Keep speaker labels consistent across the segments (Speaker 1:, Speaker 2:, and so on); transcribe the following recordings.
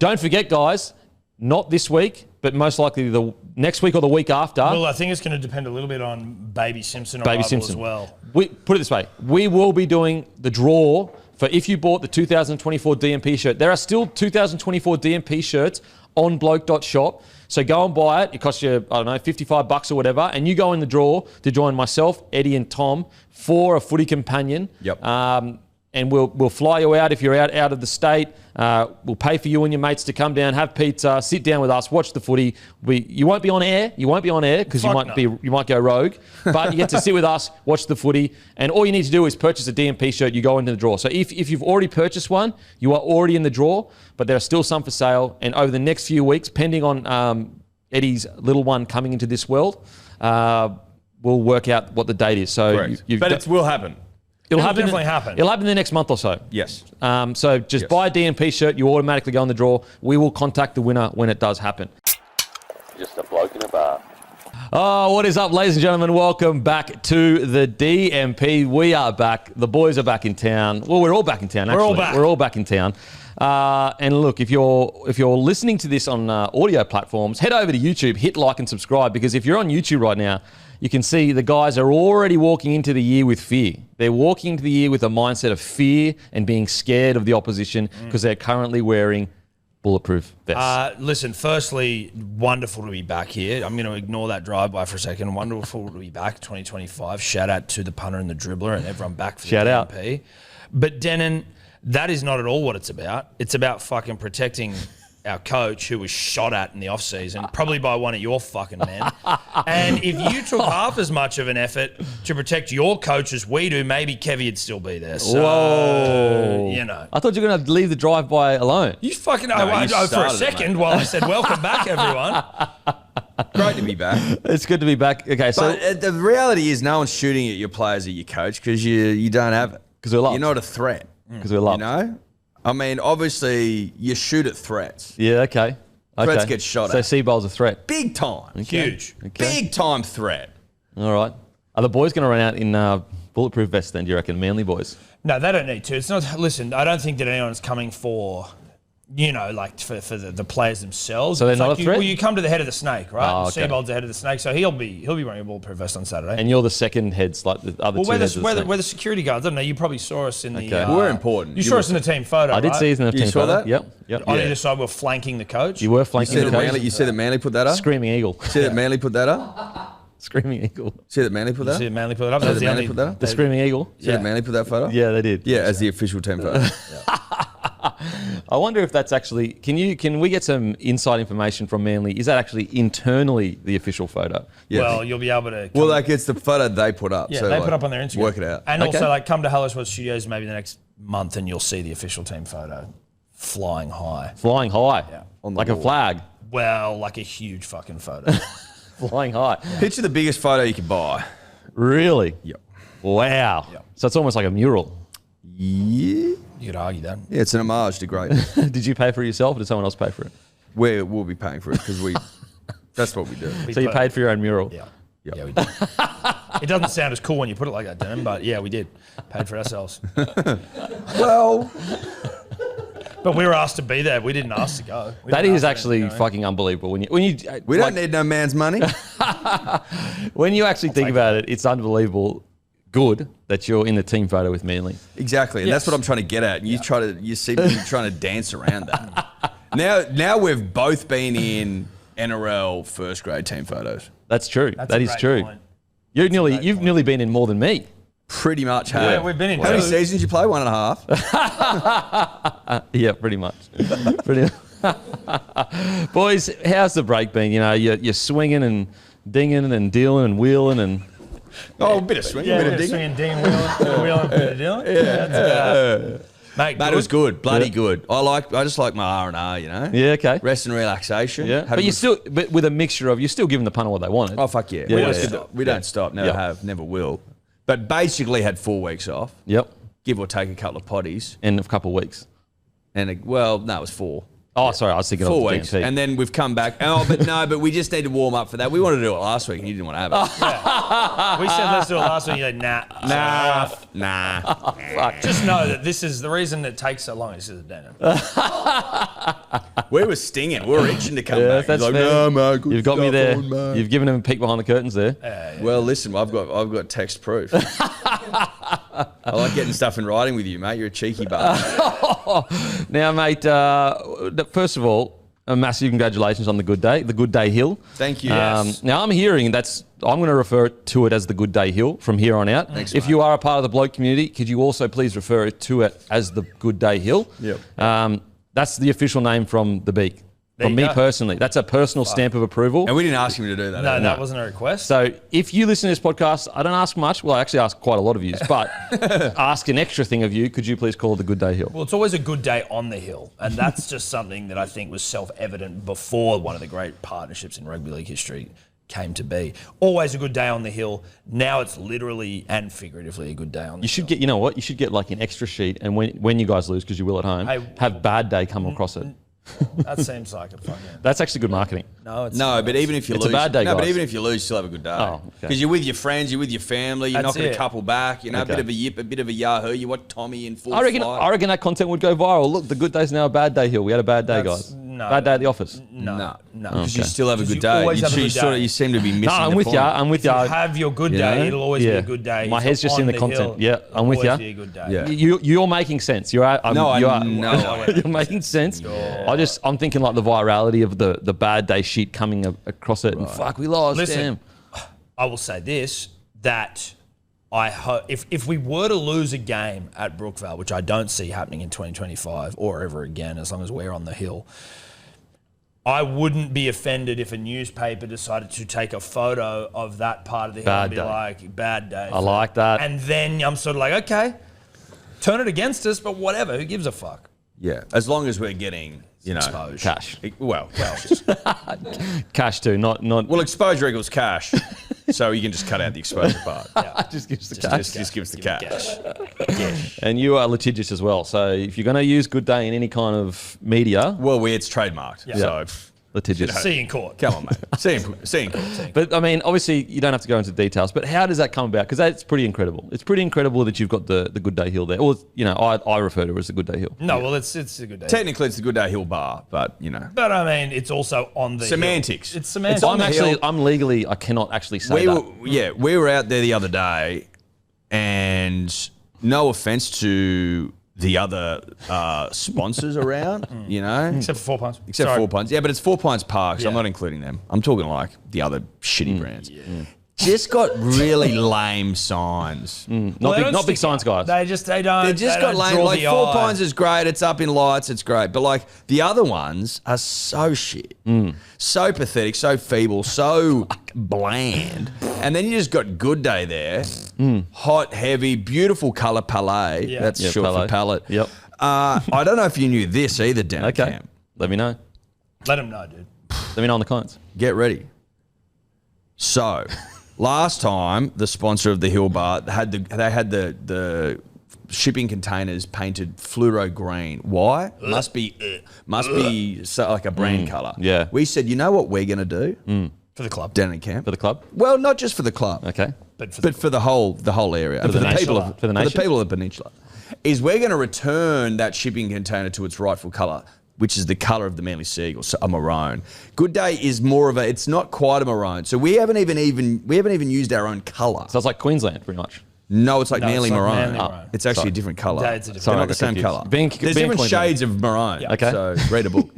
Speaker 1: Don't forget, guys, not this week, but most likely the next week or the week after.
Speaker 2: Well, I think it's going to depend a little bit on Baby Simpson as well.
Speaker 1: Put it this way. We will be doing the draw for if you bought the 2024 DMP shirt. There are still 2024 DMP shirts on bloke.shop. So go and buy it. It costs you, I don't know, $55 or whatever. And you go in the draw to join myself, Eddie and Tom for a footy companion.
Speaker 3: Yep.
Speaker 1: And we'll fly you out if you're out of the state. We'll pay for you and your mates to come down, have pizza, sit down with us, watch the footy. You won't be on air. You won't be on air because you might go rogue. But you get to sit with us, watch the footy, and all you need to do is purchase a DMP shirt. You go into the draw. So if you've already purchased one, you are already in the draw. But there are still some for sale. And over the next few weeks, pending on Eddie's little one coming into this world, we'll work out what the date is. So
Speaker 3: it will happen.
Speaker 2: It'll definitely happen.
Speaker 1: It'll happen in the next month or so.
Speaker 3: Yes.
Speaker 1: So just buy a DMP shirt. You automatically go in the draw. We will contact the winner when it does happen.
Speaker 4: Just a bloke in a bar.
Speaker 1: Oh, what is up, ladies and gentlemen? Welcome back to the DMP. We are back. The boys are back in town. Well, we're all back in town, actually. We're all back in town. And look, if you're listening to this on audio platforms, head over to YouTube, hit like and subscribe, because if you're on YouTube right now, you can see the guys are already walking into the year with fear. They're walking into the year with a mindset of fear and being scared of the opposition because they're currently wearing bulletproof vests.
Speaker 2: Listen, firstly, wonderful to be back here. I'm going to ignore that drive-by for a second. Wonderful to be back, 2025. Shout out to the punter and the dribbler and everyone back for the DMP. But Denon, that is not at all what it's about. It's about fucking protecting our coach who was shot at in the off-season, probably by one of your fucking men. And if you took half as much of an effort to protect your coach as we do, maybe Kevy would still be there. So,
Speaker 1: whoa.
Speaker 2: You know.
Speaker 1: I thought you were going to leave the drive-by alone.
Speaker 2: You fucking... for a second while I said, welcome back, everyone.
Speaker 3: Great to be back.
Speaker 1: It's good to be back. Okay, so...
Speaker 3: But the reality is no one's shooting at your players or your coach because you don't have it.
Speaker 1: Because we're loved.
Speaker 3: You're not a threat.
Speaker 1: Because we're loved.
Speaker 3: You know? I mean, obviously, you shoot at threats.
Speaker 1: Yeah, okay.
Speaker 3: Threats get shot
Speaker 1: So
Speaker 3: at.
Speaker 1: Seabold's a threat.
Speaker 3: Big time.
Speaker 1: Okay.
Speaker 2: Huge.
Speaker 1: Okay.
Speaker 3: Big time threat.
Speaker 1: All right. Are the boys going to run out in bulletproof vests then, do you reckon? Manly boys?
Speaker 2: No, they don't need to. It's not. Listen, I don't think that anyone's coming for, like for the players themselves.
Speaker 1: So they're not a threat?
Speaker 2: You come to the head of the snake, right?
Speaker 1: Oh, okay.
Speaker 2: Seabold's the head of the snake, so he'll be wearing a bulletproof vest on Saturday.
Speaker 1: And you're the second heads, like the other two heads.
Speaker 2: We're the security guards. I don't know. You probably saw us in the.
Speaker 3: We're important.
Speaker 2: You saw us in the team photo.
Speaker 1: I did
Speaker 2: right?
Speaker 1: see us in the team
Speaker 3: saw
Speaker 1: photo.
Speaker 3: that?
Speaker 1: Yep.
Speaker 2: On either side, we're flanking the coach.
Speaker 1: You were flanking the coach.
Speaker 3: You see that Manly put that up?
Speaker 1: Screaming Eagle.
Speaker 3: See that Manly put that up?
Speaker 1: Screaming Eagle.
Speaker 3: See that Manly put that
Speaker 2: See
Speaker 3: up?
Speaker 2: Manly put it up.
Speaker 3: See
Speaker 2: That's
Speaker 3: that
Speaker 2: the
Speaker 3: Manly
Speaker 2: only.
Speaker 3: put that up?
Speaker 1: The Screaming Eagle.
Speaker 3: See that Manly put that photo up?
Speaker 1: Yeah, they did.
Speaker 3: Yeah, as the official team photo.
Speaker 1: I wonder if that's actually... Can we get some inside information from Manly? Is that actually internally the official photo?
Speaker 3: Yeah.
Speaker 2: Well, you'll be able to.
Speaker 3: Well, it's the photo they put up.
Speaker 2: Yeah,
Speaker 3: so
Speaker 2: they put up on their Instagram.
Speaker 3: Work it out.
Speaker 2: And also, come to Hello Sports Studios maybe the next month, and you'll see the official team photo flying high.
Speaker 1: Flying high.
Speaker 2: Yeah.
Speaker 3: On the
Speaker 1: like a
Speaker 3: wall.
Speaker 1: flag.
Speaker 2: Well, like a huge fucking photo.
Speaker 1: Flying high.
Speaker 3: Picture the biggest photo you could buy.
Speaker 1: Really?
Speaker 3: Yep.
Speaker 1: Wow.
Speaker 2: Yep.
Speaker 1: So it's almost like a mural.
Speaker 3: Yeah.
Speaker 2: You could argue that.
Speaker 3: Yeah, it's an homage to greatness.
Speaker 1: Did you pay for it yourself or did someone else pay for it?
Speaker 3: We'll be paying for it because that's what we do.
Speaker 1: So you paid for your own mural?
Speaker 2: Yeah.
Speaker 3: Yep.
Speaker 2: Yeah, we did. It doesn't sound as cool when you put it like that, Dan, but yeah, we did. Paid for it ourselves.
Speaker 3: Well,
Speaker 2: But we were asked to be there. We didn't ask to go.
Speaker 1: That is actually fucking unbelievable. When you
Speaker 3: we don't need no man's money.
Speaker 1: when you actually think about it, it's unbelievable good that you're in the team photo with Manly.
Speaker 3: Exactly, and that's what I'm trying to get at. And you seem to be trying to dance around that. Now we've both been in NRL first grade team photos.
Speaker 1: That's true.
Speaker 2: That's
Speaker 1: That
Speaker 2: a
Speaker 1: is
Speaker 2: great
Speaker 1: true.
Speaker 2: point.
Speaker 1: You've nearly been in more than me.
Speaker 3: Pretty much have.
Speaker 2: Yeah, we've been in
Speaker 3: How many
Speaker 2: two.
Speaker 3: seasons you play? 1.5.
Speaker 1: Yeah, pretty much. Boys, how's the break been? You're swinging and dinging and dealing and wheeling and...
Speaker 3: Oh, a bit of swing,
Speaker 2: Yeah,
Speaker 3: a bit of
Speaker 2: bit of
Speaker 3: digging.
Speaker 2: swinging, wheeling, bit of dealing. Mate,
Speaker 3: Mate, it was good, bloody good. I just like my R&R,
Speaker 1: Yeah, okay.
Speaker 3: rest and relaxation.
Speaker 1: Yeah, but but with a mixture of, you're still giving the punter what they wanted.
Speaker 3: Oh fuck yeah, we don't stop, never have, never will. But basically had 4 weeks off.
Speaker 1: Yep.
Speaker 3: Give or take a couple of potties.
Speaker 1: In a couple of weeks.
Speaker 3: And it was 4.
Speaker 1: Oh, sorry, I was thinking
Speaker 3: 4
Speaker 1: of the
Speaker 3: weeks.
Speaker 1: DMP.
Speaker 3: And then we've come back. But we just need to warm up for that. We wanted to do it last week and you didn't want to have it.
Speaker 2: we said let's do it last week. You're like, nah.
Speaker 1: Fuck.
Speaker 2: Just know that this is the reason it takes so long. This is a denim.
Speaker 3: We were stinging. We were itching to come back.
Speaker 1: That's
Speaker 3: He's like,
Speaker 1: fair.
Speaker 3: no, mate, good
Speaker 1: You've got me
Speaker 3: stuff
Speaker 1: there.
Speaker 3: on, mate."
Speaker 1: You've given him a peek behind the curtains there.
Speaker 3: Well, listen, I've got text proof. I like getting stuff in writing with you, mate. You're a cheeky bastard.
Speaker 1: Now, mate, first of all, a massive congratulations on the Good Day Hill.
Speaker 3: Thank you.
Speaker 1: Now, I'm hearing I'm going to refer to it as the Good Day Hill from here on out.
Speaker 3: Thanks,
Speaker 1: if
Speaker 3: mate.
Speaker 1: you are a part of the bloke community, could you also please refer to it as the Good Day Hill?
Speaker 3: Yep.
Speaker 1: That's the official name from the Beak. From me personally. That's a personal stamp of approval.
Speaker 3: And we didn't ask him to do that.
Speaker 2: No, that wasn't a request.
Speaker 1: So if you listen to this podcast, I don't ask much. Well, I actually ask quite a lot of you, but ask an extra thing of you. Could you please call it the Good Day Hill?
Speaker 2: Well, it's always a good day on the hill, and that's just something that I think was self-evident before one of the great partnerships in rugby league history came to be. Always a good day on the hill. Now it's literally and figuratively a good day on the hill.
Speaker 1: You should get, you know what? You should get like an extra sheet, and when you guys lose, because you will at home, have bad day come across it.
Speaker 2: That seems like a fucking...
Speaker 1: That's actually good marketing.
Speaker 2: No, it's
Speaker 3: No, but even if you
Speaker 1: It's
Speaker 3: lose,
Speaker 1: a bad day,
Speaker 3: no, but
Speaker 1: guys.
Speaker 3: even if you lose, you still have a good day.
Speaker 1: Oh,
Speaker 3: Because
Speaker 1: okay.
Speaker 3: you're with your friends, you're with your family, you're
Speaker 2: That's
Speaker 3: knocking a
Speaker 2: it.
Speaker 3: couple back, you know, a
Speaker 1: Okay.
Speaker 3: bit of a yip, a bit of a yahoo. You watch Tommy in full
Speaker 1: I reckon
Speaker 3: flight.
Speaker 1: that content would go viral. Look, the Good Day's now a bad day hill. We had a bad day,
Speaker 2: That's-
Speaker 1: guys.
Speaker 2: no.
Speaker 1: Bad day at the office.
Speaker 2: No.
Speaker 3: Because you still have a
Speaker 2: Because
Speaker 3: good
Speaker 2: you
Speaker 3: day.
Speaker 2: always have a good day.
Speaker 3: You seem to be missing
Speaker 1: No, I'm
Speaker 3: the
Speaker 1: with
Speaker 3: point.
Speaker 1: you. I'm with
Speaker 2: If you
Speaker 1: you.
Speaker 2: have your good
Speaker 3: You
Speaker 2: day,
Speaker 3: know?
Speaker 2: it'll always be
Speaker 1: Yeah.
Speaker 2: a good day.
Speaker 1: My
Speaker 2: If
Speaker 1: head's
Speaker 2: you're
Speaker 1: just in
Speaker 2: on
Speaker 1: the content.
Speaker 2: hill,
Speaker 1: Yeah, I'm with
Speaker 2: it'll
Speaker 1: you.
Speaker 2: always be a good day.
Speaker 3: Yeah.
Speaker 1: You're making sense. You're
Speaker 3: No,
Speaker 1: making sense. I'm thinking like the virality of the bad day shit coming across it, and fuck, we lost.
Speaker 2: Listen,
Speaker 1: Damn.
Speaker 2: I will say this, that I hope if we were to lose a game at Brookvale, which I don't see happening in 2025 or ever again, as long as we're on the hill, I wouldn't be offended if a newspaper decided to take a photo of that part of the hill
Speaker 1: Bad
Speaker 2: and be
Speaker 1: day.
Speaker 2: like, bad day.
Speaker 1: I like that.
Speaker 2: And then I'm sort of like, okay, turn it against us, but whatever, who gives a fuck?
Speaker 3: Yeah, as long as we're getting, you know,
Speaker 2: Exposure.
Speaker 1: Cash.
Speaker 3: Well,
Speaker 1: Cash too, not.
Speaker 3: well, exposure equals cash, so you can just cut out the exposure part.
Speaker 1: just gives the cash.
Speaker 3: Just give us the cash.
Speaker 1: And you are litigious as well. So if you're going to use Good Day in any kind of media,
Speaker 3: Well, it's trademarked, so
Speaker 1: litigious.
Speaker 2: See you in court.
Speaker 3: come on, mate. See you in court.
Speaker 1: But I mean, obviously, you don't have to go into details. But how does that come about? Because that's pretty incredible. It's pretty incredible that you've got the Good Day Hill there. Or you know, I refer to it as the Good Day Hill.
Speaker 2: No, well, it's a good day.
Speaker 3: Technically, it's the Good Day Hill Bar, but you know,
Speaker 2: But I mean, it's also on the
Speaker 3: Semantics.
Speaker 2: hill. It's semantics.
Speaker 1: I'm legally, I cannot actually say that.
Speaker 3: we were out there the other day, and no offense to the other sponsors around, you know,
Speaker 2: Except for 4 Pints.
Speaker 3: except
Speaker 2: Sorry.
Speaker 3: 4 Pints. Yeah, but it's 4 Pints Park, so I'm
Speaker 2: Yeah.
Speaker 3: not including them. I'm talking like the other shitty brands. Just got really lame signs.
Speaker 2: Well, they
Speaker 1: Not
Speaker 2: don't
Speaker 1: big
Speaker 2: stick
Speaker 1: signs,
Speaker 2: out.
Speaker 1: guys.
Speaker 2: They don't.
Speaker 3: They just got lame.
Speaker 2: draw
Speaker 3: Like
Speaker 2: the
Speaker 3: 4
Speaker 2: eye.
Speaker 3: Pints is great. It's up in lights. It's great. But like the other ones are so shit, so pathetic, so feeble, so bland. And then you just got Good Day there, hot, heavy, beautiful color palette.
Speaker 2: Yeah.
Speaker 3: That's
Speaker 1: Yeah,
Speaker 3: short
Speaker 1: palette.
Speaker 3: for palette.
Speaker 1: Yep.
Speaker 3: I don't know if you knew this either, Dan.
Speaker 1: Okay.
Speaker 3: Cam.
Speaker 1: Let me know.
Speaker 2: Let them know, dude.
Speaker 1: Let me know in the comments.
Speaker 3: Get ready. So, last time the sponsor of the Hill Bar had the shipping containers painted fluoro green. Why? Must be so, like a brand color.
Speaker 1: yeah.
Speaker 3: We said, you know what we're gonna do,
Speaker 2: For the club.
Speaker 3: Dan and Camp.
Speaker 1: For the club?
Speaker 3: Well, not just for the club,
Speaker 1: Okay.
Speaker 2: But for
Speaker 3: but for the whole area, for
Speaker 1: the
Speaker 3: the people
Speaker 1: nation.
Speaker 3: of
Speaker 1: For the nation?
Speaker 3: people of the peninsula, is we're going to return that shipping container to its rightful color, which is the color of the Manly Seagulls, so a maroon. Good Day is more of a. It's not quite a maroon, so we haven't even used our own color.
Speaker 1: So it's like Queensland, pretty much.
Speaker 3: No, it's like
Speaker 2: No,
Speaker 3: Manly
Speaker 2: it's like
Speaker 3: maroon.
Speaker 2: Manly maroon.
Speaker 3: It's actually
Speaker 1: Sorry.
Speaker 3: a different color.
Speaker 2: Yeah, it's a different
Speaker 3: They're
Speaker 1: Sorry,
Speaker 3: not
Speaker 1: I
Speaker 3: the
Speaker 1: got
Speaker 3: same
Speaker 1: confused.
Speaker 3: color.
Speaker 1: Being
Speaker 3: There's different
Speaker 1: Queensland.
Speaker 3: shades of maroon.
Speaker 1: Okay.
Speaker 3: So readable.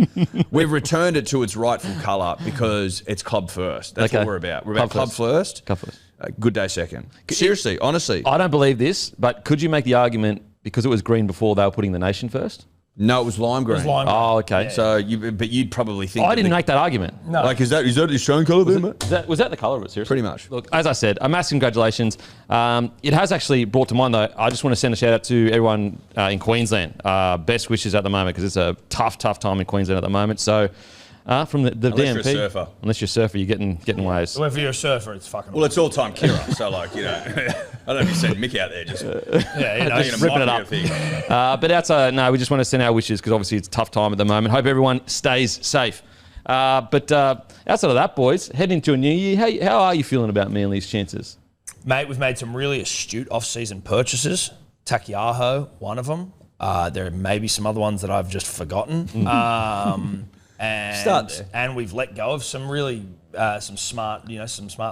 Speaker 3: We've returned it to its rightful color because it's club first. That's
Speaker 1: Okay.
Speaker 3: what we're about. We're about
Speaker 1: Club
Speaker 3: club first.
Speaker 1: Club first.
Speaker 3: Good Day second. Seriously, honestly.
Speaker 1: I don't believe this, but could you make the argument because it was green before they were putting the nation first?
Speaker 3: No, it was lime green.
Speaker 2: It was lime.
Speaker 1: Oh, okay.
Speaker 3: So but you'd probably think.
Speaker 1: I
Speaker 3: that
Speaker 1: didn't
Speaker 3: the-
Speaker 1: make that argument.
Speaker 2: No.
Speaker 3: Like, is that the Australian colour there, mate?
Speaker 1: Was that the colour of it, seriously?
Speaker 3: Pretty much.
Speaker 1: Look, as I said, a massive congratulations. It has actually brought to mind, though, I just want to send a shout out to everyone in Queensland. Best wishes at the moment because it's a tough time in Queensland at the moment. So from the
Speaker 3: Unless
Speaker 1: DMP.
Speaker 3: you're a surfer.
Speaker 1: Unless you're a surfer, you're getting waves.
Speaker 2: Well, if you're a surfer, it's fucking.
Speaker 3: Well, it's all-time Kira, so like, you know, I don't know if you seen Mick out there just
Speaker 2: yeah, you know,
Speaker 3: taking a
Speaker 1: ripping it
Speaker 3: micro
Speaker 1: up.
Speaker 3: thing.
Speaker 1: But outside, no, we just want to send our wishes because obviously it's a tough time at the moment. Hope everyone stays safe. But outside of that, boys, heading into a new year, how are you feeling about Manly's chances?
Speaker 2: Mate, we've made some really astute off-season purchases. Takiaho, one of them. There may be some other ones that I've just forgotten.
Speaker 3: start there.
Speaker 2: And we've let go of some really some smart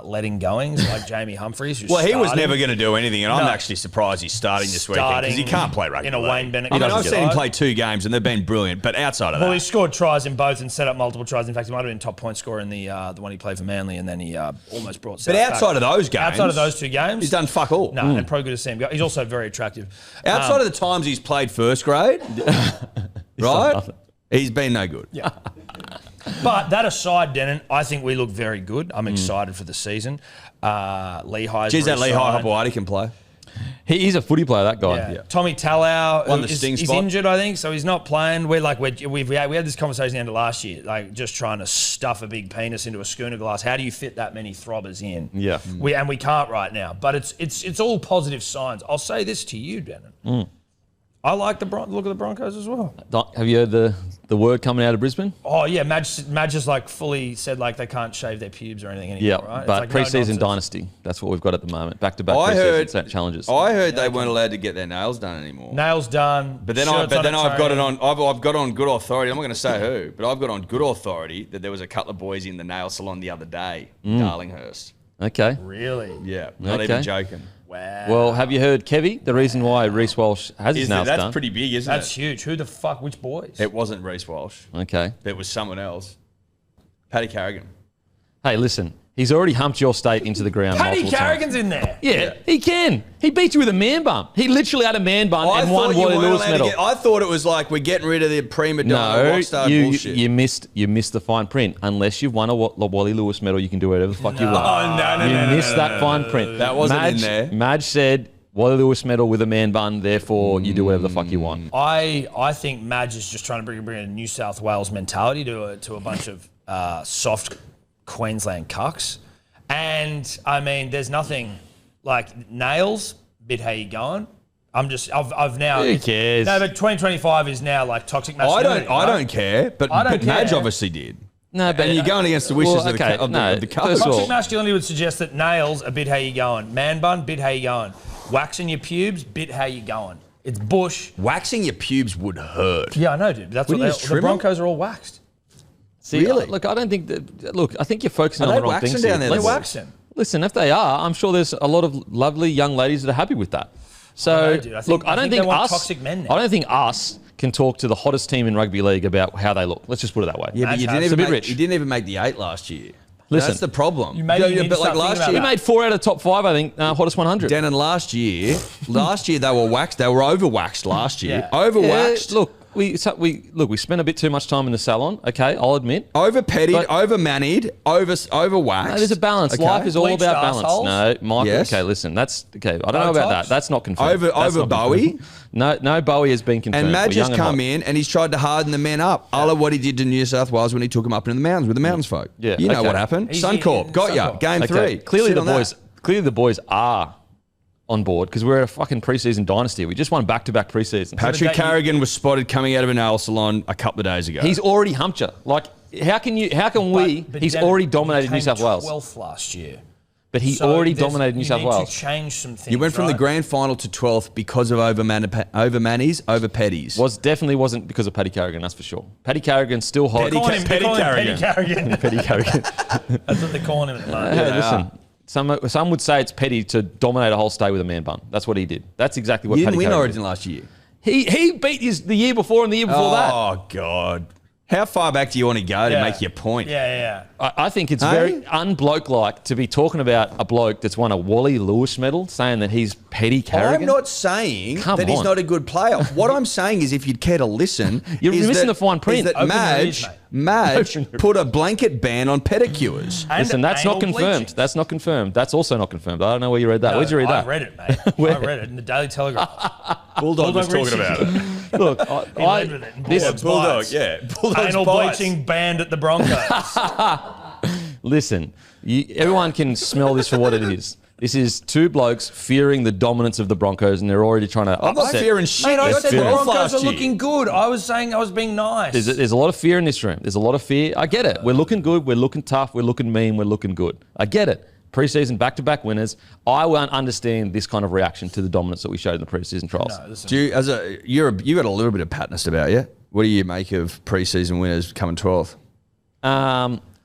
Speaker 2: letting goings like Jamie Humphries. Who's
Speaker 3: Well, he was
Speaker 2: starting.
Speaker 3: never going to do anything, and I'm
Speaker 2: No.
Speaker 3: actually surprised he's starting this weekend because he can't play rugby
Speaker 2: in a
Speaker 3: league.
Speaker 2: Wayne Bennett.
Speaker 3: I mean, I've
Speaker 2: doesn't
Speaker 3: seen
Speaker 2: get
Speaker 3: him
Speaker 2: it.
Speaker 3: play 2 games, and they've been brilliant. But outside of
Speaker 2: Well,
Speaker 3: that,
Speaker 2: he scored tries in both and set up multiple tries. In fact, he might have been top point scorer in the one he played for Manly, and then he almost brought.
Speaker 3: but
Speaker 2: South
Speaker 3: outside
Speaker 2: back.
Speaker 3: of those games,
Speaker 2: outside of those 2 games,
Speaker 3: he's done fuck all.
Speaker 2: No, and probably good to see him go. He's also very attractive.
Speaker 3: Outside of the times he's played first grade, right? He's been no good.
Speaker 2: Yeah. But that aside, Denon, I think we look very good. I'm excited for the season. Lehigh's
Speaker 3: Geez, that Lehigh
Speaker 2: re-signed.
Speaker 3: Hopewadi can play.
Speaker 1: He's a footy player, that guy.
Speaker 2: Yeah. Tommy Talau
Speaker 3: Won the
Speaker 2: is
Speaker 3: sting
Speaker 2: he's
Speaker 3: spot.
Speaker 2: injured, I think, so he's not playing. We had this conversation at the end of last year, like just trying to stuff a big penis into a schooner glass. How do you fit that many throbbers in?
Speaker 1: Yeah.
Speaker 2: We can't right now, but it's all positive signs. I'll say this to you, Denon. I like the look of the Broncos as well.
Speaker 1: Have you heard the word coming out of Brisbane?
Speaker 2: Oh yeah, Madge has like fully said like they can't shave their pubes or anything anymore.
Speaker 1: Yeah,
Speaker 2: right? It's
Speaker 1: but
Speaker 2: like no
Speaker 1: pre-season
Speaker 2: nonsense.
Speaker 1: dynasty. That's what we've got at the moment. Back-to-back
Speaker 3: I
Speaker 1: pre-season
Speaker 3: heard
Speaker 1: challenges.
Speaker 3: I heard they weren't allowed to get their nails done anymore.
Speaker 2: Nails done.
Speaker 3: But then
Speaker 2: shirts on a
Speaker 3: I've got it
Speaker 2: train.
Speaker 3: on. I've got on good authority. I'm not going to say who, but I've got on good authority that there was a couple of boys in the nail salon the other day, Darlinghurst.
Speaker 1: Okay.
Speaker 2: Really?
Speaker 3: Yeah, not
Speaker 1: Okay.
Speaker 3: even joking.
Speaker 2: Wow.
Speaker 1: Well, have you heard, Kevy? The reason why Reece Walsh has his nails
Speaker 3: That's
Speaker 1: done.
Speaker 3: pretty big, isn't
Speaker 2: That's
Speaker 3: it?
Speaker 2: huge. Who the fuck? Which boys?
Speaker 3: It wasn't Reece Walsh.
Speaker 1: Okay.
Speaker 3: It was someone else. Paddy Carrigan.
Speaker 1: Hey, listen. He's already humped your state into the ground
Speaker 2: Paddy
Speaker 1: multiple
Speaker 2: Carrigan's
Speaker 1: times.
Speaker 2: in there.
Speaker 1: Yeah, he can. He beat you with a man bun. He literally had a man bun and won Wally Lewis medal.
Speaker 3: I thought it was like we're getting rid of the prima donna
Speaker 1: No,
Speaker 3: rock star
Speaker 1: you
Speaker 3: bullshit.
Speaker 1: missed the fine print. Unless you've won a Wally Lewis medal, you can do whatever the fuck you want. You missed that fine print.
Speaker 3: That wasn't in there.
Speaker 1: Madge said Wally Lewis medal with a man bun. Therefore, you do whatever the fuck you want.
Speaker 2: I think Madge is just trying to bring a New South Wales mentality to a bunch of soft Queensland cucks. And I mean, there's nothing like nails. Bit how you going? I've now.
Speaker 1: Who cares?
Speaker 2: No, but 2025 is now like toxic
Speaker 3: I
Speaker 2: masculinity.
Speaker 3: don't. I don't care. But
Speaker 2: I don't
Speaker 3: Madge
Speaker 2: care.
Speaker 3: obviously did.
Speaker 1: No, but
Speaker 3: And you're going against the wishes
Speaker 1: Well,
Speaker 3: of the
Speaker 1: okay,
Speaker 3: of
Speaker 1: no,
Speaker 3: the
Speaker 1: first
Speaker 3: coach.
Speaker 1: of all-
Speaker 2: Toxic masculinity would suggest that nails, a bit how you going. Man bun, bit how you going. Waxing your pubes, bit how you going. It's bush.
Speaker 3: Waxing your pubes would hurt.
Speaker 2: Yeah, I know, dude. That's
Speaker 3: Wouldn't
Speaker 2: what
Speaker 3: you just
Speaker 2: the
Speaker 3: trim
Speaker 2: Broncos are all waxed.
Speaker 1: See,
Speaker 3: Really?
Speaker 1: look, I don't think that. Look, I think you're focusing
Speaker 3: Are
Speaker 1: on
Speaker 3: they
Speaker 1: the wrong
Speaker 3: waxing
Speaker 1: things
Speaker 3: down
Speaker 1: here.
Speaker 3: there?
Speaker 2: They're
Speaker 1: Let's-
Speaker 2: waxing.
Speaker 1: Listen, if they are, I'm sure there's a lot of lovely young ladies that are happy with that. So,
Speaker 2: I know, dude. I think-
Speaker 1: look, I
Speaker 2: I
Speaker 1: don't
Speaker 2: think
Speaker 1: think
Speaker 2: they want
Speaker 1: us.
Speaker 2: toxic men now.
Speaker 1: I don't think us can talk to the hottest team in rugby league about how they look. Let's just put it that way.
Speaker 3: Yeah, but you
Speaker 2: Madge
Speaker 3: didn't,
Speaker 2: has.
Speaker 3: even
Speaker 1: It's a bit
Speaker 3: make,
Speaker 1: rich.
Speaker 3: you didn't even make the 8 last year.
Speaker 1: Listen.
Speaker 3: That's the problem.
Speaker 2: You maybe need to
Speaker 3: but like
Speaker 2: start
Speaker 3: last
Speaker 2: thinking
Speaker 3: year,
Speaker 1: We made 4 out of the top 5, I think, hottest 100.
Speaker 3: Denon, last year they were waxed. They were overwaxed last year.
Speaker 2: Yeah.
Speaker 3: Overwaxed.
Speaker 1: Yeah, look, we spent a bit too much time in the salon. Okay, I'll admit.
Speaker 3: Over-petted,
Speaker 1: But-
Speaker 3: over-manied, overwaxed.
Speaker 1: No, there's a balance.
Speaker 3: Okay.
Speaker 1: Life is all
Speaker 2: Bleached
Speaker 1: about balance.
Speaker 2: assholes?
Speaker 1: No, Michael.
Speaker 3: Yes.
Speaker 1: Okay, listen. That's okay. I don't know about that.
Speaker 2: Botox?
Speaker 1: That's not confirmed.
Speaker 3: Over
Speaker 1: That's not
Speaker 3: Bowie?
Speaker 1: confirmed. No, Bowie has been confirmed.
Speaker 3: And Madge
Speaker 1: We're young
Speaker 3: has
Speaker 1: and
Speaker 3: come
Speaker 1: hot.
Speaker 3: in and he's tried to harden the men up. A la what he did to New South Wales when he took them up into the mountains with the mountains folk.
Speaker 1: Yeah,
Speaker 3: You know
Speaker 1: okay.
Speaker 3: what happened.
Speaker 2: He's
Speaker 3: Suncorp,
Speaker 2: in
Speaker 3: got ya.
Speaker 2: Suncorp.
Speaker 3: Game
Speaker 1: Okay,
Speaker 3: 3.
Speaker 1: Clearly
Speaker 3: Sit
Speaker 1: the
Speaker 3: on that.
Speaker 1: boys. Clearly the boys are on board because we're a fucking preseason dynasty. We just won back-to-back preseasons.
Speaker 3: Patrick
Speaker 2: But
Speaker 3: Carrigan was spotted coming out of a nail salon a couple of days ago.
Speaker 1: He's already humped you. Like, how can we?
Speaker 2: But
Speaker 1: He's
Speaker 2: Denon,
Speaker 1: already dominated
Speaker 2: he
Speaker 1: New South
Speaker 2: came
Speaker 1: Wales.
Speaker 2: 12th last year.
Speaker 1: But he
Speaker 2: So
Speaker 1: already
Speaker 2: there's-
Speaker 1: dominated New South
Speaker 2: You
Speaker 1: Wales.
Speaker 2: need to change some things.
Speaker 3: You went from the
Speaker 2: right?
Speaker 3: grand final to 12th because of over-mannies, over-petties.
Speaker 1: Definitely wasn't because of Paddy Carrigan, that's for sure. Paddy Carrigan's still hot.
Speaker 3: Petty
Speaker 2: Calling him-
Speaker 3: Petty
Speaker 2: calling him
Speaker 3: Carrigan.
Speaker 2: Petty Carrigan.
Speaker 1: Paddy Carrigan.
Speaker 2: That's what they're calling him at the moment.
Speaker 1: Hey,
Speaker 3: they
Speaker 1: listen. Some would say it's petty to dominate a whole state with a man bun. That's what he did. That's exactly what
Speaker 3: You
Speaker 1: Paddy
Speaker 3: didn't win
Speaker 1: Carrigan
Speaker 3: Origin
Speaker 1: did.
Speaker 3: last year.
Speaker 1: He beat the year before and the year before that.
Speaker 3: Oh, God. How far back do you want to go to
Speaker 2: Yeah.
Speaker 3: make your point?
Speaker 2: Yeah.
Speaker 1: I think it's
Speaker 3: Hey?
Speaker 1: very unbloke-like to be talking about a bloke that's won a Wally Lewis medal, saying that he's Paddy Carrigan.
Speaker 3: I'm not saying
Speaker 1: Come
Speaker 3: that he's
Speaker 1: on.
Speaker 3: not a good player. What I'm saying is, if you'd care to listen,
Speaker 1: You're
Speaker 3: is
Speaker 1: missing
Speaker 3: that-
Speaker 1: the fine print.
Speaker 3: Is that
Speaker 2: Open your ears,
Speaker 3: Madge,
Speaker 2: mate.
Speaker 3: Madge
Speaker 1: Open your
Speaker 3: put a blanket ban on pedicures.
Speaker 2: And
Speaker 1: Listen, that's not
Speaker 2: anal
Speaker 1: confirmed.
Speaker 2: bleaching.
Speaker 1: That's not confirmed. That's also not confirmed. I don't know where you read that. Where'd you read
Speaker 2: I
Speaker 1: that?
Speaker 2: read it, mate.
Speaker 1: Where?
Speaker 2: I read it in the Daily Telegraph.
Speaker 3: Bulldog was
Speaker 2: Bulldog
Speaker 3: talking
Speaker 2: Ritchie.
Speaker 3: about it.
Speaker 1: Look,
Speaker 2: He led with it.
Speaker 1: this,
Speaker 2: Bulldog's
Speaker 3: Bulldog,
Speaker 2: bites.
Speaker 3: yeah. Bulldog's
Speaker 2: Anal
Speaker 3: bites.
Speaker 2: bleaching banned at the Broncos.
Speaker 1: listen, everyone can smell this for what it is. This is two blokes fearing the dominance of the Broncos, and they're already trying to
Speaker 3: I'm not
Speaker 1: upset.
Speaker 3: fearing shit.
Speaker 2: Mate, I
Speaker 3: That's
Speaker 2: said the
Speaker 3: fearing.
Speaker 2: Broncos
Speaker 3: Last
Speaker 2: are
Speaker 3: year.
Speaker 2: looking good. I was saying I was being nice.
Speaker 1: There's a lot of fear in this room. There's a lot of fear. I get it. We're looking good. We're looking tough. We're looking mean. We're looking good. I get it. Preseason back-to-back winners. I won't understand this kind of reaction to the dominance that we showed in the preseason trials.
Speaker 2: No, listen,
Speaker 3: Do you, you got a little bit of patness about you. What do you make of preseason winners coming 12th?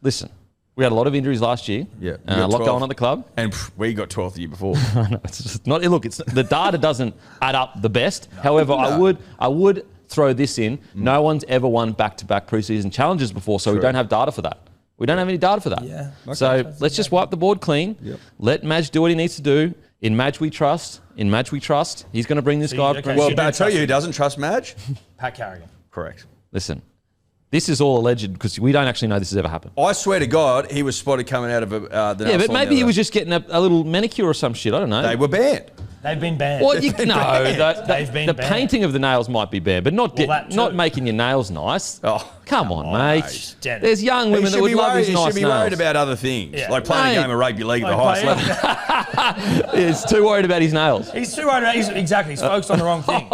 Speaker 1: Listen, we had a lot of injuries last year.
Speaker 3: Yeah.
Speaker 1: A lot going on at the club.
Speaker 3: And we got 12th the year before.
Speaker 1: No, it's just not. Look, it's the data doesn't add up the best. However, I would throw this in. No one's ever won back-to-back preseason challenges before, so we don't have data for that. We don't have any data for that.
Speaker 2: Yeah.
Speaker 1: So let's just wipe the board clean.
Speaker 3: Yep.
Speaker 1: Let Madge do what he needs to do. In Madge we trust. In Madge we trust. He's going to bring this guy.
Speaker 2: okay.
Speaker 3: Well,
Speaker 2: You
Speaker 3: but I
Speaker 2: do
Speaker 3: tell you
Speaker 2: trust
Speaker 3: who doesn't trust Madge?
Speaker 2: Pat Carrigan.
Speaker 3: Correct.
Speaker 1: Listen, this is all alleged because we don't actually know this has ever happened.
Speaker 3: I swear to God, he was spotted coming out of the
Speaker 1: Yeah, but maybe he was just getting a little manicure or some shit. I don't know.
Speaker 3: They were banned.
Speaker 2: They've been banned.
Speaker 1: Well, no, the
Speaker 2: banned.
Speaker 1: painting of the nails might be banned, but not not making your nails nice.
Speaker 3: Oh,
Speaker 1: come on, mate.
Speaker 2: Dennis.
Speaker 1: There's young women that would love his
Speaker 3: He
Speaker 1: nice
Speaker 3: should be worried
Speaker 1: nails.
Speaker 3: about other things,
Speaker 2: Yeah.
Speaker 3: like playing
Speaker 1: Mate.
Speaker 3: a game of rugby league at the highest level.
Speaker 1: He's too worried about his nails.
Speaker 2: He's too worried about. He's focused on the wrong thing.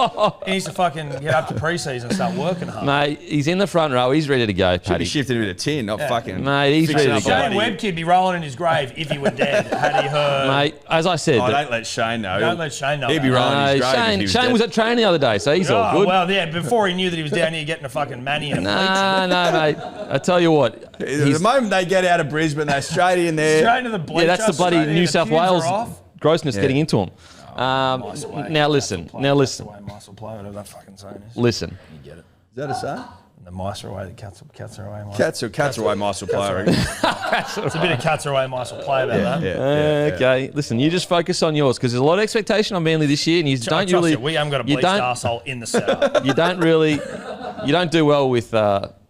Speaker 2: He needs to fucking get up to pre-season and start working hard.
Speaker 1: Mate, he's in the front row. He's ready to go,
Speaker 3: Should be
Speaker 1: Paddy.
Speaker 3: shifting a bit of tin, not fucking.
Speaker 1: Mate, he's
Speaker 3: fixing
Speaker 1: ready
Speaker 3: up
Speaker 1: to go.
Speaker 3: a
Speaker 2: Shane
Speaker 3: bloody-
Speaker 2: Webb kid be rolling in his grave if he were dead had he heard.
Speaker 1: Mate, as I said,
Speaker 3: Oh, don't let Shane know.
Speaker 2: Don't let Shane know
Speaker 3: He'd be
Speaker 2: that.
Speaker 3: rolling in his grave if he
Speaker 1: Shane
Speaker 3: dead.
Speaker 1: was at training the other day, so he's all
Speaker 2: Oh,
Speaker 1: good.
Speaker 2: well, yeah, before he knew that he was down here getting a fucking manny and a
Speaker 1: No, mate. I tell you what.
Speaker 3: The moment they get out of Brisbane, they're straight in there.
Speaker 2: straight to the bleachers.
Speaker 1: Yeah, that's the bloody
Speaker 2: straight in,
Speaker 1: New
Speaker 2: the
Speaker 1: South
Speaker 2: pubes are
Speaker 1: Wales
Speaker 2: off.
Speaker 1: grossness
Speaker 3: Yeah.
Speaker 1: getting into him.
Speaker 2: Nice away,
Speaker 1: Now
Speaker 2: nice
Speaker 1: listen.
Speaker 2: away,
Speaker 1: Now
Speaker 2: nice
Speaker 1: listen.
Speaker 2: away, Muscle play, whatever that fucking saying is.
Speaker 1: Listen.
Speaker 2: You get it.
Speaker 3: Is that a say?
Speaker 2: The mice are away, the cats are away. Mice.
Speaker 3: Cats are away, Muscle player.
Speaker 2: It's a bit of cats are away, mice will play about that.
Speaker 1: Okay, listen. You just focus on yours because there's a lot of expectation on Manly this year, and you don't
Speaker 2: Trust
Speaker 1: really.
Speaker 2: you, we haven't got a bleached arsehole in the setup.
Speaker 1: You don't do well with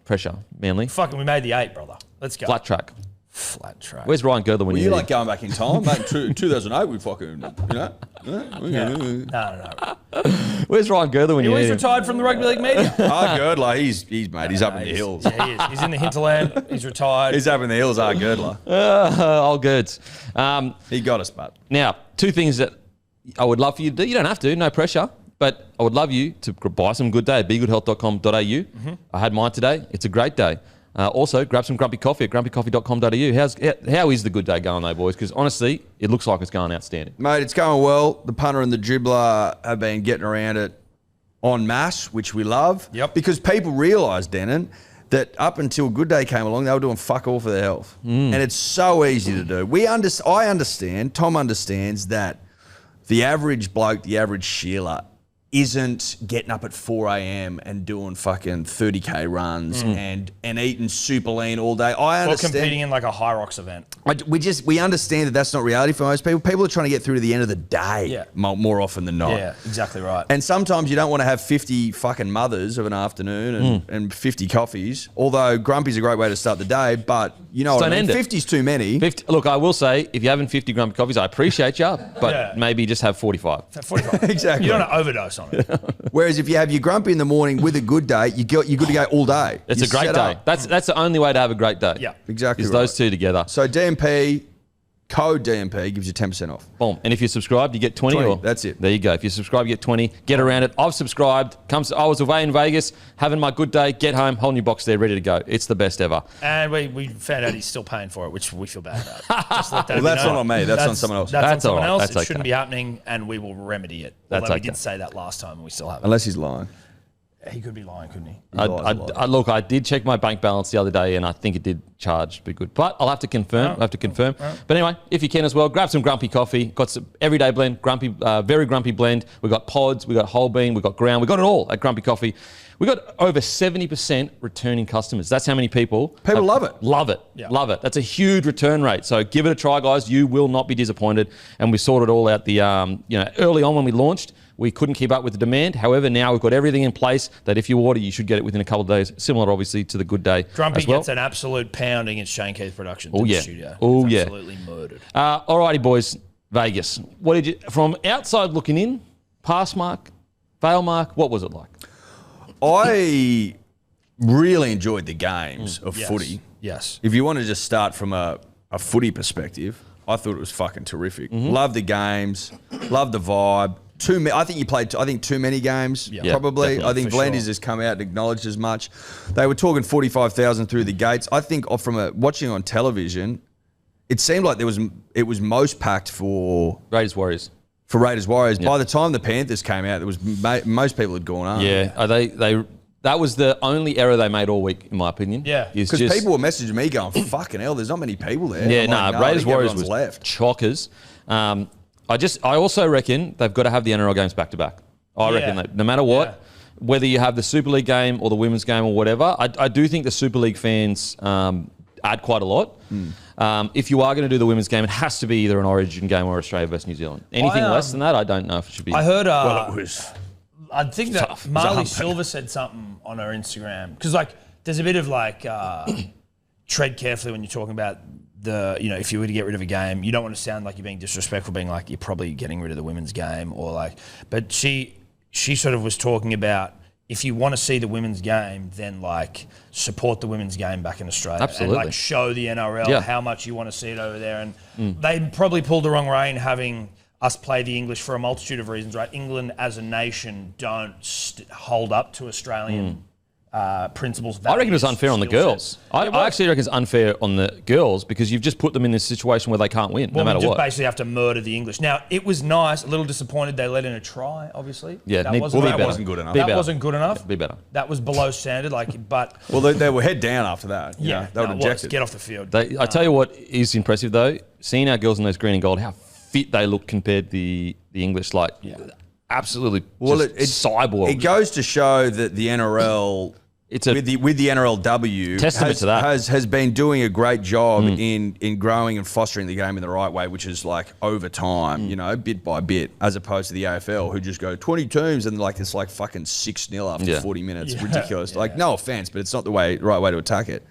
Speaker 1: pressure, Manly.
Speaker 2: Fucking, we made the 8, brother. Let's go.
Speaker 1: Flat track.
Speaker 2: Flat track.
Speaker 1: Where's Ryan Girdler when
Speaker 3: Were
Speaker 1: you
Speaker 3: you
Speaker 1: need
Speaker 3: like going back in time? Mate, 2008, we fucking,
Speaker 2: No.
Speaker 1: Where's Ryan Girdler when
Speaker 2: He
Speaker 1: you
Speaker 2: was
Speaker 1: need him?
Speaker 2: retired from the rugby league media.
Speaker 3: Girdler, he's mate, he's up in the hills.
Speaker 2: Yeah, he is. He's in the hinterland. He's retired.
Speaker 3: He's up in the hills, Girdler.
Speaker 1: All goods.
Speaker 3: He got us, but.
Speaker 1: Now, two things that I would love for you to do. You don't have to, no pressure. But I would love you to buy some Good Day at begoodhealth.com.au. I had mine today. It's a great day. Also, grab some grumpy coffee at grumpycoffee.com.au. How is the Good Day going, though, boys? Because honestly, it looks like it's going outstanding.
Speaker 3: Mate, it's going well. The punter and the dribbler have been getting around it en masse, which we love.
Speaker 2: Yep.
Speaker 3: Because people realise, Denon, that up until Good Day came along, they were doing fuck all for their health. And it's so easy to do. I understand, Tom understands that the average bloke, the average Sheila, isn't getting up at 4 a.m. and doing fucking 30K runs and eating super lean all day. I
Speaker 2: Or
Speaker 3: understand.
Speaker 2: competing in like a high rocks event.
Speaker 3: We understand that that's not reality for most people. People are trying to get through to the end of the day more often than not.
Speaker 2: Yeah, exactly right.
Speaker 3: And sometimes you don't want to have 50 fucking mothers of an afternoon and 50 coffees. Although Grumpy's a great way to start the day, but you know what I mean. 50's too many.
Speaker 1: 50, look, I will say, if you're having 50 grumpy coffees, I appreciate you, but maybe just have 45.
Speaker 2: 45.
Speaker 3: Exactly.
Speaker 2: You don't want to overdose on it.
Speaker 3: Whereas if you have your Grumpy in the morning with a good day, you're good to go all day.
Speaker 1: It's
Speaker 3: You're
Speaker 1: a great
Speaker 3: set
Speaker 1: day.
Speaker 3: up.
Speaker 1: That's the only way to have a great day.
Speaker 2: Yeah.
Speaker 3: Exactly
Speaker 1: Is
Speaker 3: right.
Speaker 1: those two together.
Speaker 3: So DMP, code DMP gives you 10% off.
Speaker 1: Boom. And if you're subscribed, you get 20.
Speaker 3: 20, that's it.
Speaker 1: There you go. If you subscribe, you get 20. Get around it. I've subscribed. I was away in Vegas, having my good day. Get home, whole new box there, ready to go. It's the best ever.
Speaker 2: And we found out he's still paying for it, which we feel bad about. Just let that
Speaker 3: Well,
Speaker 2: be
Speaker 3: that's
Speaker 2: known.
Speaker 3: not on me. That's on someone else.
Speaker 2: That's on
Speaker 1: That's
Speaker 2: someone
Speaker 1: all right.
Speaker 2: else.
Speaker 1: That's
Speaker 2: It shouldn't
Speaker 1: okay.
Speaker 2: be happening, and we will remedy it.
Speaker 1: That's
Speaker 2: Although we
Speaker 1: okay.
Speaker 2: did say that last time, and we still haven't.
Speaker 3: Unless he's lying.
Speaker 2: He could be lying, couldn't he?
Speaker 1: Look, I did check my bank balance the other day, and I think it did charge be good. But I'll have to confirm. But anyway, if you can as well, grab some grumpy coffee. Got some everyday blend, grumpy, very grumpy blend. We've got pods, we've got whole bean, we've got ground. We've got it all at Grumpy Coffee. We've got over 70% returning customers. That's how many people
Speaker 3: love it.
Speaker 1: Love it.
Speaker 2: Yeah.
Speaker 1: Love it. That's a huge return rate. So give it a try, guys. You will not be disappointed. And we sorted all out the, early on when we launched, we couldn't keep up with the demand. However, now we've got everything in place that if you order, you should get it within a couple of days. Similar, obviously, to the Good Day
Speaker 2: Grumpy
Speaker 1: as well.
Speaker 2: gets an absolute pounding in Shane Keith Productions
Speaker 1: Oh,
Speaker 2: in
Speaker 1: yeah.
Speaker 2: the studio.
Speaker 1: Oh,
Speaker 2: It's
Speaker 1: yeah.
Speaker 2: absolutely murdered.
Speaker 1: Alrighty, boys. Vegas. What did you, from outside looking in, pass mark, fail mark, what was it like?
Speaker 3: I really enjoyed the games of
Speaker 2: Yes.
Speaker 3: footy.
Speaker 2: Yes.
Speaker 3: If you want to just start from a footy perspective, I thought it was fucking terrific. Love the games, love the vibe. I think you played, too many games,
Speaker 2: Yeah,
Speaker 3: probably.
Speaker 1: definitely,
Speaker 3: I think
Speaker 2: for
Speaker 3: Blendies
Speaker 2: sure.
Speaker 3: has come out and acknowledged as much. They were talking 45,000 through the gates. I think from watching on television, it seemed like it was most packed for
Speaker 1: Raiders Warriors.
Speaker 3: Raiders Warriors. By the time the Panthers came out, there was most people had gone home.
Speaker 1: Yeah, they That was the only error they made all week, in my opinion.
Speaker 2: Yeah.
Speaker 3: Because people were messaging me going, fucking hell, there's not many people there.
Speaker 1: Yeah,
Speaker 3: I'm like,
Speaker 1: Raiders Warriors
Speaker 3: everyone's
Speaker 1: was
Speaker 3: left.
Speaker 1: chockers. I also reckon they've got to have the NRL games back to back. I reckon that no matter what, whether you have the Super League game or the women's game or whatever, I do think the Super League fans add quite a lot. If you are going to do the women's game, it has to be either an Origin game or Australia versus New Zealand. Anything less than that, I don't know if it should be.
Speaker 2: I heard.
Speaker 3: Well, it was.
Speaker 2: I think that Marley Silver said something on her Instagram because, like, there's a bit of like tread carefully when you're talking about if you were to get rid of a game, you don't want to sound like you're being disrespectful, being like you're probably getting rid of the women's game or like. But she sort of was talking about if you want to see the women's game, then like support the women's game back in Australia.
Speaker 1: Absolutely.
Speaker 2: And like show the NRL how much you want to see it over there. And they probably pulled the wrong rein having us play the English for a multitude of reasons, right? England as a nation don't hold up to Australian principles.
Speaker 1: I reckon it was unfair on the girls. I actually reckon it's unfair on the girls because you've just put them in this situation where they can't win, no matter what.
Speaker 2: Basically have to murder the English. Now, it was nice, a little disappointed they let in a try, obviously.
Speaker 3: Yeah,
Speaker 2: that wasn't
Speaker 3: good enough.
Speaker 2: That wasn't good enough.
Speaker 1: Yeah, be better.
Speaker 2: That was below standard, but...
Speaker 3: Well, they were head down after that.
Speaker 2: Yeah,
Speaker 3: they were ejected.
Speaker 2: Get off the field.
Speaker 1: I tell you what is impressive, though, seeing our girls in those green and gold, how fit they look compared to the English, absolutely cyborg.
Speaker 3: It goes to show that the NRL... with the NRLW
Speaker 1: testament to that
Speaker 3: has been doing a great job in growing and fostering the game in the right way, which is like over time, bit by bit, as opposed to the AFL who just go 20 teams and like it's like fucking 6-0 after 40 minutes. Ridiculous. Like no offense, but it's not the right way to attack it.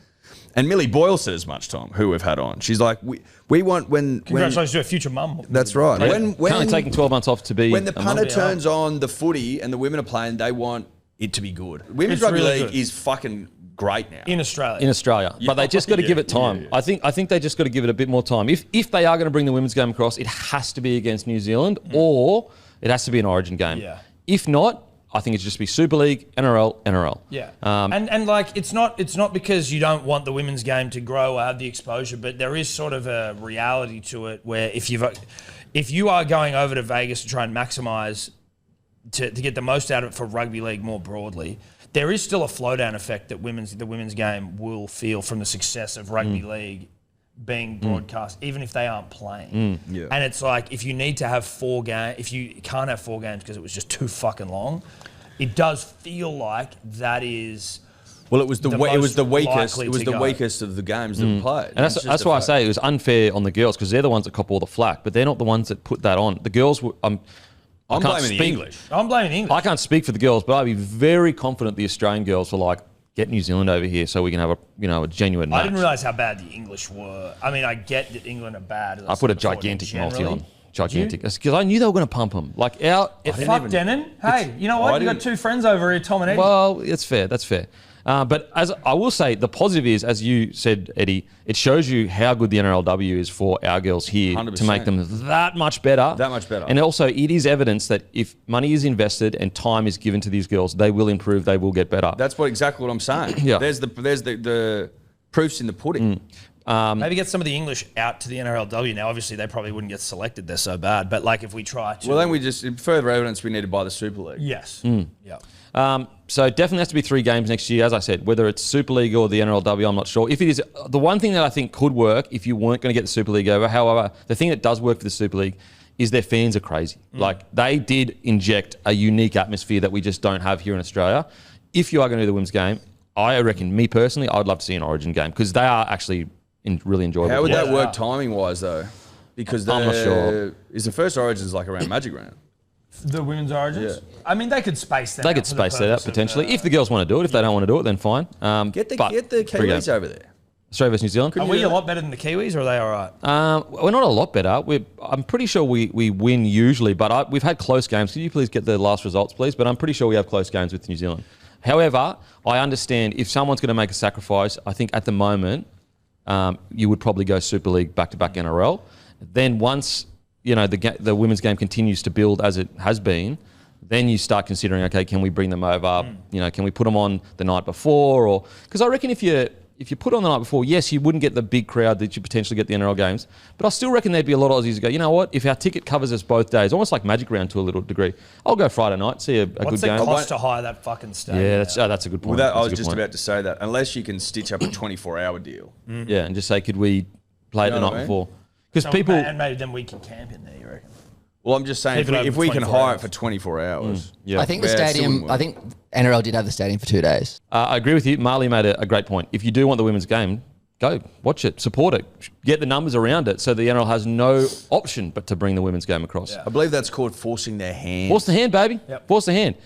Speaker 3: And Millie Boyle said as much, Tom, who we've had on. She's like, we want
Speaker 2: Congratulations to a future mum.
Speaker 3: That's right. When
Speaker 1: currently taking 12 months off to be
Speaker 3: when the punter turns on the footy and the women are playing, they want it to be good. Women's
Speaker 2: It's
Speaker 3: rugby
Speaker 2: really
Speaker 3: league
Speaker 2: good.
Speaker 3: is fucking great now.
Speaker 2: In Australia.
Speaker 1: But they just got to give it time. I think they just got to give it a bit more time. If they are going to bring the women's game across, it has to be against New Zealand or it has to be an Origin game.
Speaker 2: Yeah.
Speaker 1: If not, I think it's just be Super League, NRL.
Speaker 2: Yeah. And like it's not because you don't want the women's game to grow or have the exposure, but there is sort of a reality to it where if you are going over to Vegas to try and maximise to get the most out of it for rugby league more broadly, there is still a flow down effect that the women's game will feel from the success of rugby league being broadcast, even if they aren't playing.
Speaker 3: Yeah.
Speaker 2: And it's like if you need to have 4 games, if you can't have 4 games because it was just too fucking long, it does feel like that is.
Speaker 3: Well, it was the weakest.
Speaker 2: likely
Speaker 3: It was
Speaker 2: to
Speaker 3: the
Speaker 2: go.
Speaker 3: weakest of the games that were played.
Speaker 1: And that's why I say it was unfair on the girls because they're the ones that cop all the flack, but they're not the ones that put that on. The girls were.
Speaker 3: I'm blaming the English.
Speaker 2: I'm blaming the English.
Speaker 1: I can't speak for the girls, but I'd be very confident the Australian girls were like, get New Zealand over here so we can have a genuine match.
Speaker 2: I didn't realise how bad the English were. I mean, I get that England are bad.
Speaker 1: I put a gigantic multi on. Gigantic.
Speaker 2: Did
Speaker 1: Because I knew they were going to pump them. Like
Speaker 2: Fuck Denon. Hey, you know what? You got 2 friends over here, Tom and Eddy.
Speaker 1: Well, it's fair. That's fair. But as I will say, the positive is, as you said, Eddie, it shows you how good the NRLW is for our girls here
Speaker 3: 100%.
Speaker 1: to make them that much better.
Speaker 3: That much better.
Speaker 1: And also, it is evidence that if money is invested and time is given to these girls, they will improve. They will get better.
Speaker 3: That's exactly what I'm saying.
Speaker 1: Yeah.
Speaker 3: There's the proofs in the pudding.
Speaker 2: Maybe get some of the English out to the NRLW. Now, obviously, they probably wouldn't get selected. They're so bad. But like, if we try to,
Speaker 3: Well, then we just further evidence we need to buy the Super League.
Speaker 2: yes, yeah.
Speaker 1: So definitely has to be 3 games next year, as I said. Whether it's Super League or the NRLW, I'm not sure. If it is, the one thing that I think could work if you weren't going to get the Super League over, however, the thing that does work for the Super League is their fans are crazy. Like, they did inject a unique atmosphere that we just don't have here in Australia. If you are going to do the women's game, I reckon, me personally, I would love to see an Origin game because they are actually really enjoyable.
Speaker 3: How would that work timing-wise, though? Because
Speaker 1: I'm not sure.
Speaker 3: Is the first Origins like around Magic Round?
Speaker 2: The women's origins.
Speaker 3: Yeah.
Speaker 2: I mean, they could space that.
Speaker 1: They could space that out potentially. If the girls want to do it, if they don't want to do it, then fine.
Speaker 3: Get the
Speaker 1: but free game.
Speaker 3: Kiwis over there.
Speaker 1: Australia versus New Zealand.
Speaker 2: Are we a lot better than the Kiwis, or are they all right?
Speaker 1: We're not a lot better. I'm pretty sure we win usually, but we've had close games. Could you please get the last results, please? But I'm pretty sure we have close games with New Zealand. However, I understand if someone's going to make a sacrifice, I think at the moment you would probably go Super League back-to-back NRL. Then once the women's game continues to build as it has been, then you start considering, okay, can we bring them over? Can we put them on the night before? Or because I reckon if you if you put on the night before, yes, you wouldn't get the big crowd that you potentially get the NRL games, but I still reckon there'd be a lot of Aussies who go, you know what, if our ticket covers us both days, almost like Magic Round to a little degree, I'll go Friday night, see a good game.
Speaker 2: What's the cost to hire that fucking stadium?
Speaker 1: Yeah, that's a good point.
Speaker 3: Well, I was just about to say that. Unless you can stitch up a 24-hour deal.
Speaker 1: Yeah, and just say, could we play it the night before? Because people...
Speaker 2: And maybe then we can camp in there, you reckon?
Speaker 3: Well, I'm just saying, if we can hire it for 24 hours.
Speaker 1: Yeah.
Speaker 5: I think the stadium, I think NRL did have the stadium for 2 days.
Speaker 1: I agree with you. Marley made a great point. If you do want the women's game, go watch it, support it, get the numbers around it so the NRL has no option but to bring the women's game across.
Speaker 3: I believe that's called forcing their hand.
Speaker 1: Force the hand, baby. Yep. Force the hand.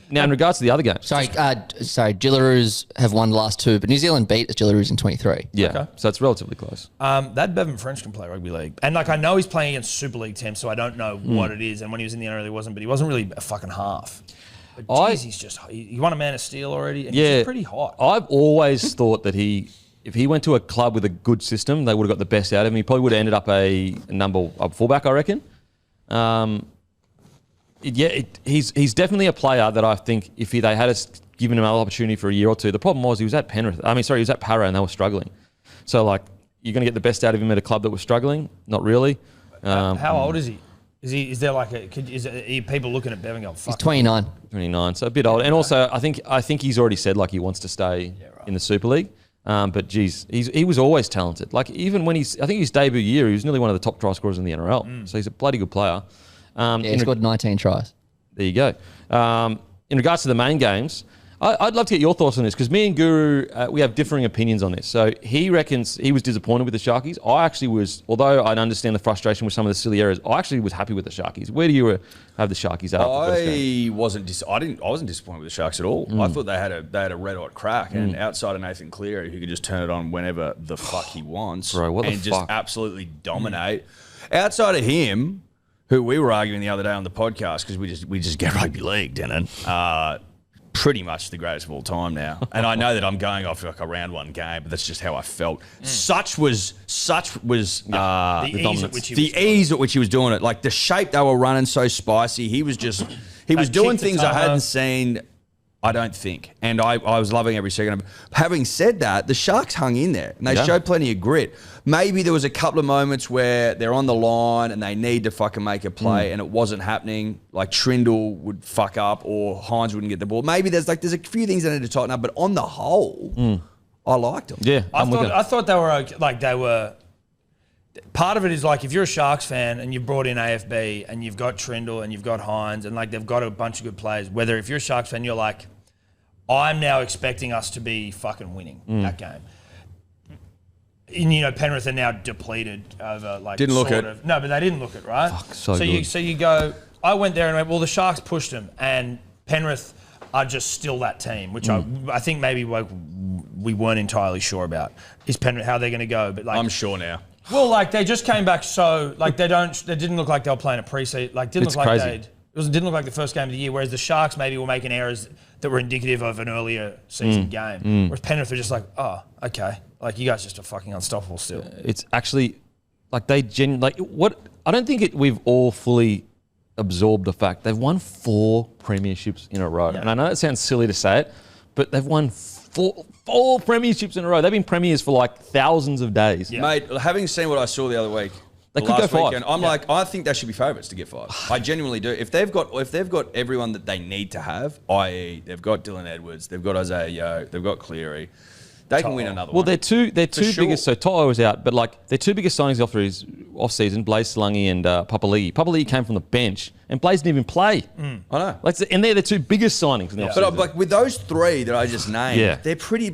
Speaker 1: Now, in regards to the other games.
Speaker 5: Sorry, Gillaroos have won the last 2, but New Zealand beat Gillaroos in 23.
Speaker 1: Yeah,
Speaker 2: Okay.
Speaker 1: so it's relatively close.
Speaker 2: That Bevan French can play rugby league. And, I know he's playing against Super League teams, so I don't know what it is. And when he was in the NRL, he wasn't, but he wasn't really a fucking half. But, geez, he's just... He won a Man of Steel already, and he's pretty hot.
Speaker 1: I've always thought that if he went to a club with a good system, they would have got the best out of him. He probably would have ended up a fullback, I reckon. He's definitely a player that I think if they had given him another opportunity for a year or two, the problem was he was at Penrith. He was at Para and they were struggling. So, you're going to get the best out of him at a club that was struggling? Not really.
Speaker 2: How old is he? Is there are people looking at Bevan going, fuck?
Speaker 5: He's 29.
Speaker 1: 29, so a bit old. And also, I think he's already said he wants to stay in the Super League. But geez, he was always talented. Even when I think his debut year, he was nearly one of the top try scorers in the NRL. So he's a bloody good player.
Speaker 5: He scored 19 tries.
Speaker 1: There you go. In regards to the main games, I'd love to get your thoughts on this because me and Guru, we have differing opinions on this. So he reckons he was disappointed with the Sharkies. I actually was, although I understand the frustration with some of the silly errors, I actually was happy with the Sharkies. Where do you have the Sharkies at?
Speaker 3: I wasn't disappointed with the Sharks at all. I thought they had a red hot crack, and outside of Nathan Cleary, who could just turn it on whenever the fuck he wants, just absolutely dominate. Outside of him, who we were arguing the other day on the podcast because we just get rugby league, Denon. Pretty much the greatest of all time now. And I know that I'm going off a round one game, but that's just how I felt. Such was the ease at which he was doing it. The shape they were running so spicy. He was doing things I hadn't seen, I don't think. And I was loving every second of it. Having said that, the Sharks hung in there and they showed plenty of grit. Maybe there was a couple of moments where they're on the line and they need to fucking make a play and it wasn't happening. Trindle would fuck up or Hines wouldn't get the ball. Maybe there's a few things they need to tighten up, but on the whole, I liked them.
Speaker 1: Yeah,
Speaker 2: I thought they were okay. They were. Part of it is if you're a Sharks fan and you've brought in AFB and you've got Trindle and you've got Hines and they've got a bunch of good players. Whether if you're a Sharks fan, you're I'm now expecting us to be fucking winning that game. And, Penrith are now depleted over
Speaker 3: didn't look it.
Speaker 2: No, but they didn't look it, right?
Speaker 1: Fuck, so good.
Speaker 2: You go. I went there and went, well, the Sharks pushed them, and Penrith are just still that team, which I think maybe we weren't entirely sure about. Is Penrith how they're going to go? But
Speaker 3: I'm sure now.
Speaker 2: Well, they just came back so they didn't look like they were playing a preseason. Didn't look like the first game of the year. Whereas the Sharks maybe were making errors that were indicative of an earlier season game. Whereas Penrith were just oh, okay. You guys just are fucking unstoppable still.
Speaker 1: It's actually what I don't think we've all fully absorbed the fact they've won 4 premierships in a row. Yeah. And I know it sounds silly to say it, but they've won 4 premierships in a row. They've been premiers for thousands of days.
Speaker 3: Yeah. Mate, having seen what I saw the other week,
Speaker 1: they could go 5.
Speaker 3: Weekend, I'm I think they should be favourites to get 5. I genuinely do. If they've got everyone that they need to have, i.e. they've got Dylan Edwards, they've got Isaiah Yeo, they've got Cleary, they can win another one.
Speaker 1: Well, their two biggest. So Toto was out, but their 2 biggest signings off season, Blaze Salungi and Papali'i. Papali'i came from the bench, and Blaze didn't even play.
Speaker 3: I know.
Speaker 1: And they're the 2 biggest signings in the off season.
Speaker 3: But with those 3 that I just named, they're pretty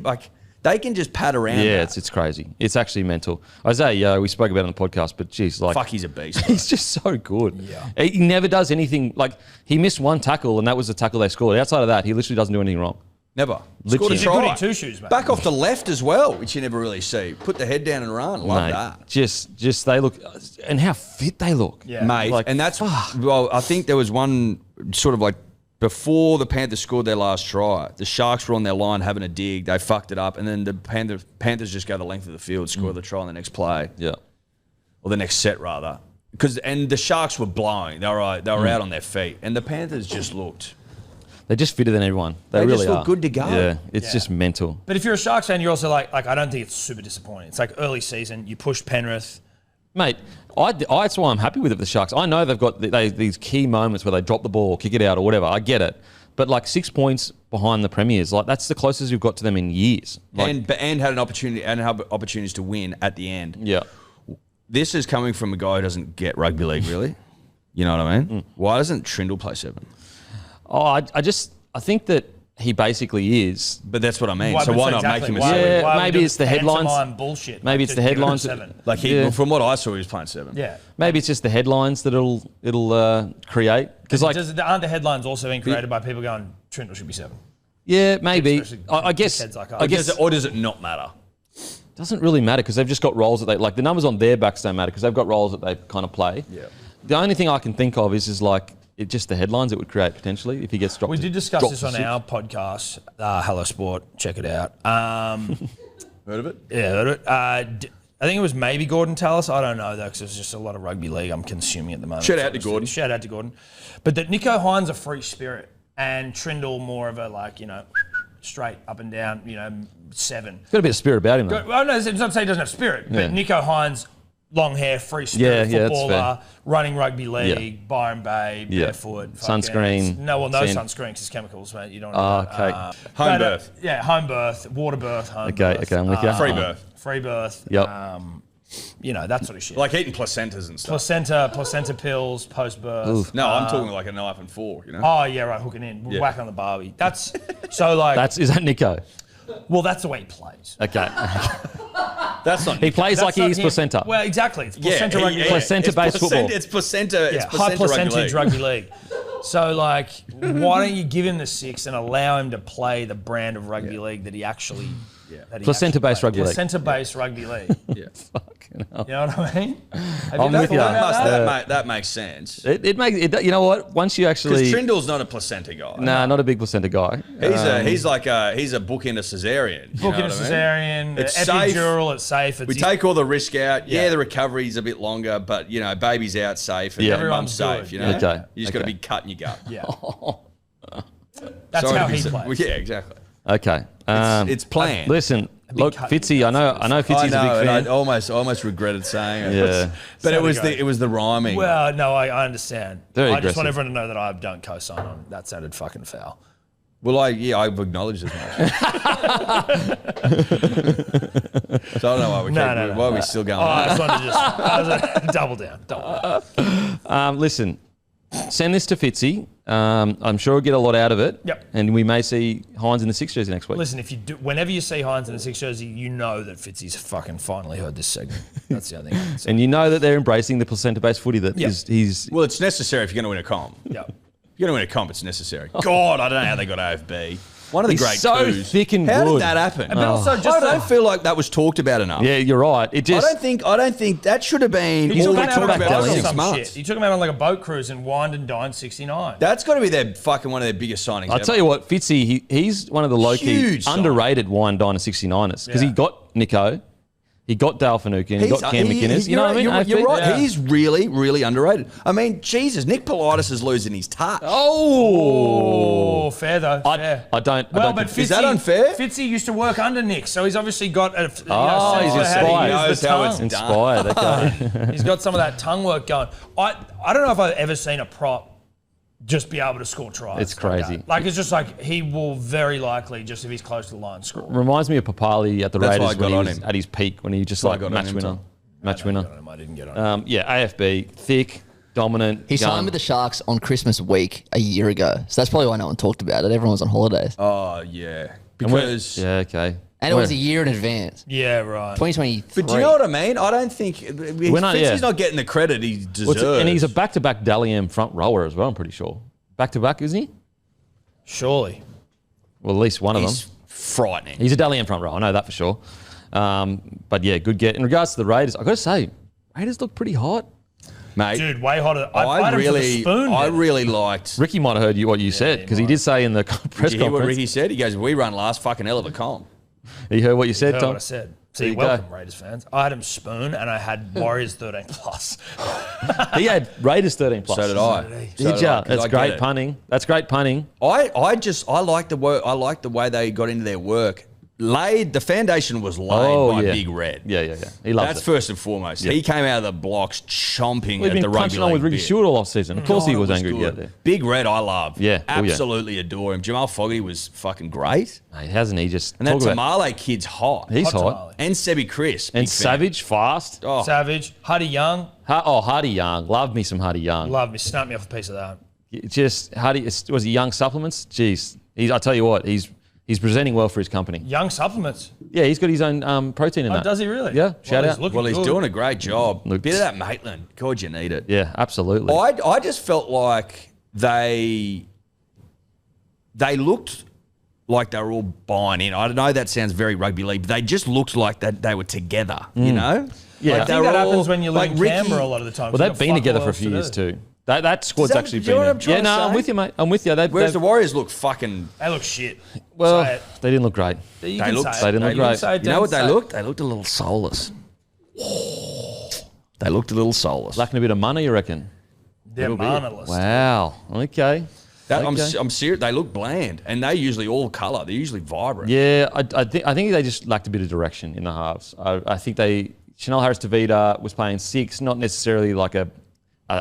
Speaker 3: they can just pad around.
Speaker 1: Yeah, it's crazy. It's actually mental. Isaiah, we spoke about it on the podcast, but geez,
Speaker 3: fuck, he's a beast.
Speaker 1: He's just so good. Yeah. He never does anything. He missed 1 tackle, and that was the tackle they scored. Outside of that, he literally doesn't do anything wrong.
Speaker 3: Never.
Speaker 2: Scored a try. Good in 2 shoes, mate.
Speaker 3: Back off the left as well, which you never really see. Put the head down and run. That.
Speaker 1: Just they look, and how fit they look.
Speaker 3: Yeah. Mate, and that's, I think there was one sort of before the Panthers scored their last try, the Sharks were on their line having a dig. They fucked it up, and then the Panthers just go the length of the field, score the try on the next play.
Speaker 1: Yeah.
Speaker 3: Or the next set, rather. And the Sharks were blowing. They were out on their feet. And the Panthers just looked...
Speaker 1: They're just fitter than everyone. They
Speaker 3: They
Speaker 1: really
Speaker 3: just look
Speaker 1: are.
Speaker 3: good to go.
Speaker 1: Yeah, it's just mental.
Speaker 2: But if you're a Sharks fan, you're also like I don't think it's super disappointing. It's like early season, you pushed Penrith.
Speaker 1: Mate, that's why I'm happy with it, the Sharks. I know they've got these key moments where they drop the ball, kick it out or whatever. I get it. But like 6 points behind the Premiers, like that's the closest you've got to them in years. Like,
Speaker 3: And had an opportunity and have opportunities to win at the end.
Speaker 1: yeah.
Speaker 3: This is coming from a guy who doesn't get rugby league, really. You know what I mean? Why doesn't Trindle play 7?
Speaker 1: Oh, I think that he basically is.
Speaker 3: But that's what I mean.
Speaker 2: Why-
Speaker 3: So
Speaker 2: but
Speaker 3: why
Speaker 2: so
Speaker 3: not
Speaker 2: exactly,
Speaker 3: make him a
Speaker 2: why-
Speaker 3: 7?
Speaker 1: Yeah,
Speaker 2: why are we
Speaker 1: maybe
Speaker 2: doing
Speaker 1: it's the headlines.
Speaker 2: pantomime bullshit.
Speaker 1: Maybe
Speaker 2: Like,
Speaker 1: it's the
Speaker 2: just give him a
Speaker 1: headlines.
Speaker 2: 7.
Speaker 3: Like
Speaker 1: Yeah.
Speaker 3: from what I saw, he was playing 7.
Speaker 2: Yeah.
Speaker 1: Maybe it's just the headlines that it'll create. Because like,
Speaker 2: Aren't the headlines also being created by people going, Trindle should be 7?
Speaker 1: yeah, maybe.
Speaker 2: Especially
Speaker 1: I guess.
Speaker 2: dickheads like us.
Speaker 1: I guess
Speaker 3: Or does it not matter?
Speaker 1: doesn't really matter because they've just got roles that they like. The numbers on their backs don't matter because they've got roles that they kind of play.
Speaker 3: Yeah.
Speaker 1: The only thing I can think of is like it just the headlines it would create potentially if he gets dropped.
Speaker 2: We did discuss
Speaker 1: dropped
Speaker 2: this
Speaker 1: to
Speaker 2: on
Speaker 1: 6.
Speaker 2: our podcast, Hello Sport. Check it out.
Speaker 3: Heard of it?
Speaker 2: Yeah, heard it. I think it was maybe Gordon Tallis. I don't know though, because there's just a lot of rugby league I'm consuming at the moment.
Speaker 3: Shout out to Gordon.
Speaker 2: Shout out to Gordon. But that Nico Hines a free spirit and Trindle more of a straight up and down, 7.
Speaker 1: Got a bit of spirit about him though.
Speaker 2: Well, no, it's not saying he doesn't have spirit, but
Speaker 1: Yeah.
Speaker 2: Nico Hines, long hair, free spirit
Speaker 1: Yeah, that's
Speaker 2: footballer,
Speaker 1: fair.
Speaker 2: running rugby league, Byron Bay, barefoot,
Speaker 1: Sunscreen,
Speaker 2: No
Speaker 1: sand.
Speaker 2: sunscreen because it's chemicals, mate. You don't.
Speaker 1: Okay.
Speaker 3: Home birth.
Speaker 2: Home birth, water birth, home birth.
Speaker 1: Okay, I'm with you.
Speaker 3: Free birth.
Speaker 2: Free birth.
Speaker 1: Yep.
Speaker 2: That sort of shit.
Speaker 3: Like eating placentas and stuff.
Speaker 2: placenta pills, post birth.
Speaker 3: No, I'm talking like a knife and fork,
Speaker 2: Oh yeah, right. Hooking in,
Speaker 3: Yeah.
Speaker 2: whack on the Barbie. That's so like.
Speaker 1: Is that Nico?
Speaker 2: Well, that's the way he plays.
Speaker 1: Okay.
Speaker 3: That's not.
Speaker 1: He plays
Speaker 2: That's
Speaker 1: like
Speaker 2: not
Speaker 1: he's
Speaker 2: him.
Speaker 1: placenta.
Speaker 2: Well, exactly. It's placenta rugby league.
Speaker 1: Placenta-based football.
Speaker 3: It's placenta. It's
Speaker 2: High
Speaker 3: placenta
Speaker 2: percentage rugby league. So, like, why don't you give him the 6 and allow him to play the brand of rugby league that he actually...
Speaker 1: Placenta-based rugby league.
Speaker 2: Placenta-based rugby league.
Speaker 3: Yeah.
Speaker 1: Fucking hell.
Speaker 2: You know what I mean? Have
Speaker 1: I'm
Speaker 2: you
Speaker 1: with you.
Speaker 2: thought about that?
Speaker 3: That makes sense.
Speaker 1: It makes it. You know what? Once you
Speaker 3: Because
Speaker 1: actually,
Speaker 3: Trindle's not a placenta guy.
Speaker 1: nah, not a big placenta guy.
Speaker 3: He's a bookend of cesarean.
Speaker 2: Book in a cesarean,
Speaker 3: It's safe.
Speaker 2: epidural, it's safe. It's
Speaker 3: We take all the risk out. Yeah, the recovery's a bit longer, but baby's out safe and
Speaker 1: Yeah.
Speaker 3: mum's
Speaker 2: Everyone's
Speaker 3: safe.
Speaker 2: good.
Speaker 1: Okay.
Speaker 3: You just got to be cutting your gut.
Speaker 2: Yeah. That's
Speaker 3: Sorry
Speaker 2: how
Speaker 3: to be
Speaker 2: he
Speaker 3: so-
Speaker 2: plays.
Speaker 3: Yeah, exactly.
Speaker 1: Okay.
Speaker 3: It's planned.
Speaker 1: Listen, look,
Speaker 2: cut
Speaker 1: Fitzy. I know Fitzy's a big
Speaker 3: and
Speaker 1: fan.
Speaker 3: I almost regretted saying it.
Speaker 1: Yeah.
Speaker 3: But
Speaker 2: So
Speaker 3: it
Speaker 2: to go.
Speaker 3: was the rhyming.
Speaker 2: Well, no, I understand.
Speaker 1: Very
Speaker 2: I just
Speaker 1: aggressive.
Speaker 2: want everyone to know that I don't co-sign on it. That sounded fucking foul.
Speaker 3: Well, I've acknowledged as much. So I don't know why why are we still going
Speaker 2: Oh,
Speaker 3: on.
Speaker 2: I just wanted to just double down.
Speaker 1: Listen, send this to Fitzy. I'm sure we'll get a lot out of it.
Speaker 2: Yep.
Speaker 1: And we may see Hines in the 6 jersey next week.
Speaker 2: Listen, whenever you see Hines in the 6 jersey, you know that Fitzy's fucking finally heard this segment. That's the other thing I can say.
Speaker 1: And you know that they're embracing the placenta-based footy that
Speaker 2: Yep.
Speaker 1: he's.
Speaker 3: Well, it's necessary if you're going to win a comp.
Speaker 2: Yeah.
Speaker 3: If you're going to win a comp, it's necessary. God, I don't know how they got AFB. One of the
Speaker 1: He's
Speaker 3: great
Speaker 1: so
Speaker 3: twos.
Speaker 1: thick and
Speaker 3: How
Speaker 1: good.
Speaker 3: did that happen?
Speaker 2: But also just
Speaker 3: I don't feel like that was talked about enough.
Speaker 1: Yeah, you're right. It just.
Speaker 3: I don't think that should have been
Speaker 2: He
Speaker 3: all
Speaker 2: took
Speaker 3: we
Speaker 2: him out
Speaker 3: talked
Speaker 2: on a
Speaker 3: about
Speaker 2: boat
Speaker 3: for
Speaker 2: or
Speaker 3: 6
Speaker 2: some
Speaker 3: months.
Speaker 2: shit. He took him out on like a boat cruise and wined and dined 69.
Speaker 3: That's got to be their fucking one of their biggest signings.
Speaker 1: I'll tell you what, Fitzy, he's one of the low-key,
Speaker 3: Huge sign.
Speaker 1: underrated wine diner 69ers because he
Speaker 2: Yeah.
Speaker 1: got Nico, he got Dale Finucane, he got Cam McInnes. You know what I mean?
Speaker 3: You're right.
Speaker 2: Yeah.
Speaker 3: He's really, really underrated. I mean, Jesus, Nick Politis is losing his touch.
Speaker 2: Oh, fair though. Fair.
Speaker 1: I don't.
Speaker 2: Well,
Speaker 1: I
Speaker 2: but
Speaker 1: don't
Speaker 2: Fitzy,
Speaker 3: Is that unfair?
Speaker 2: Fitzy used to work under Nick, so he's obviously got a.
Speaker 1: he's
Speaker 2: sense of how to
Speaker 1: inspired.
Speaker 2: use
Speaker 3: Knows
Speaker 2: the
Speaker 3: how
Speaker 2: tongue.
Speaker 3: it's
Speaker 1: inspired. Okay.
Speaker 2: He's got some of that tongue work going. I don't know if I've ever seen a prop just be able to score tries.
Speaker 1: It's
Speaker 2: like
Speaker 1: crazy.
Speaker 2: that. Like it's just like he will very likely just if he's close to the line score.
Speaker 1: Reminds me of Papali at the
Speaker 3: That's why I
Speaker 1: Raiders
Speaker 3: got
Speaker 1: when he
Speaker 3: on
Speaker 1: was
Speaker 3: him.
Speaker 1: at his peak when he just
Speaker 3: why I
Speaker 1: like
Speaker 3: got on
Speaker 1: match
Speaker 3: him,
Speaker 1: winner,
Speaker 3: Tom.
Speaker 1: match winner.
Speaker 2: I didn't get on.
Speaker 1: Yeah, AFB, thick, dominant.
Speaker 5: He
Speaker 1: gun.
Speaker 5: signed with the Sharks on Christmas week a year ago. So that's probably why no one talked about it. Everyone was on holidays.
Speaker 3: Oh, yeah.
Speaker 1: And we're-
Speaker 3: Because...
Speaker 1: yeah, okay.
Speaker 5: And it was a year in advance.
Speaker 2: Yeah, right.
Speaker 5: 2023.
Speaker 3: But do you know what I mean? I don't think... Fitzy's not getting the credit he deserves.
Speaker 1: And he's a back-to-back Dally M front rower as well, I'm pretty sure. Back-to-back, isn't he?
Speaker 2: Surely.
Speaker 1: Well, at least one of
Speaker 3: He's
Speaker 1: them.
Speaker 3: frightening.
Speaker 1: He's a Dally M front rower, I know that for sure. But yeah, good get. In regards to the Raiders, I've got to say, Raiders look pretty hot.
Speaker 3: Mate,
Speaker 2: Dude, way hotter. I
Speaker 3: really liked...
Speaker 1: Ricky might have heard what you said because he did say in the press
Speaker 3: Did you hear what
Speaker 1: conference.
Speaker 3: Ricky said? He goes, we run last fucking hell of a comp.
Speaker 1: He heard what you said,
Speaker 2: Heard
Speaker 1: Tom.
Speaker 2: what I said. See, welcome, Raiders fans. I had him spoon, and I had Warriors 13 plus.
Speaker 1: He had Raiders 13 plus.
Speaker 3: So did I.
Speaker 1: Did ya? That's great punning. That's great punning.
Speaker 3: I like the work. I like the way they got into their work. The foundation was laid by Big Red.
Speaker 1: Yeah. He loves
Speaker 3: That's
Speaker 1: it.
Speaker 3: first and foremost.
Speaker 1: Yeah.
Speaker 3: He came out of the blocks chomping
Speaker 1: We've
Speaker 3: at
Speaker 1: been
Speaker 3: the rugby
Speaker 1: punching on
Speaker 3: league
Speaker 1: with Ricky
Speaker 3: bit.
Speaker 1: Stewart all off season. Of course he was angry to get there.
Speaker 3: Big Red, I love.
Speaker 1: Yeah.
Speaker 3: Absolutely adore him. Jamal Fogarty was fucking great.
Speaker 1: Mate, hasn't he just...
Speaker 3: And that Tamale kid's hot.
Speaker 1: He's hot.
Speaker 2: Tamale.
Speaker 3: And Sebi Chris.
Speaker 1: And
Speaker 3: big fan.
Speaker 1: Savage, fast.
Speaker 3: Oh.
Speaker 2: Savage. Huddy Young.
Speaker 1: Hardy Young. Love me some Hardy Young.
Speaker 2: Love me. Snap me off a piece of that.
Speaker 1: Just, Hardy, was he Young Supplements? Jeez. I tell you what, he's presenting well for his company.
Speaker 2: Young Supplements.
Speaker 1: Yeah, he's got his own protein in that.
Speaker 2: Does he really?
Speaker 1: Yeah, shout out.
Speaker 3: Well, he's doing a great job.
Speaker 1: Look-
Speaker 3: Bit of that Maitland. God, you need it.
Speaker 1: Yeah, absolutely.
Speaker 3: I just felt like they looked like they were all buying in. I don't know, that sounds very rugby league, but they just looked like that they were together, you know?
Speaker 1: Yeah.
Speaker 2: I
Speaker 3: Like
Speaker 2: think
Speaker 3: they
Speaker 2: that
Speaker 3: were all-
Speaker 2: happens when you live
Speaker 3: like
Speaker 2: in
Speaker 3: Ricky-
Speaker 2: Canberra a lot of the time.
Speaker 1: Well, they've been together for a few years too. That squad's
Speaker 3: Is that-
Speaker 1: actually
Speaker 3: do you know
Speaker 1: been
Speaker 3: what I'm
Speaker 1: in.
Speaker 3: trying
Speaker 1: Yeah,
Speaker 3: to
Speaker 1: no, I'm
Speaker 3: say?
Speaker 1: with you, mate. I'm with you.
Speaker 3: Whereas the Warriors look fucking...
Speaker 2: They look shit.
Speaker 1: well,
Speaker 2: Say it.
Speaker 1: they didn't look great.
Speaker 2: You
Speaker 3: They
Speaker 2: can
Speaker 3: looked-
Speaker 2: say it.
Speaker 1: they didn't look
Speaker 2: You can
Speaker 1: great.
Speaker 2: say it,
Speaker 3: You know what
Speaker 2: Dan,
Speaker 3: they
Speaker 2: say it.
Speaker 3: looked? They looked a little soulless. They looked a little soulless.
Speaker 1: Lacking a bit of money, you reckon?
Speaker 2: They're mannerless.
Speaker 1: Wow. Okay.
Speaker 3: I'm
Speaker 1: Okay.
Speaker 3: serious. They look bland, and they usually all colour. They're usually vibrant.
Speaker 1: Yeah, I think they just lacked a bit of direction in the halves. I think Chanel Harris-Tavita was playing six, not necessarily like a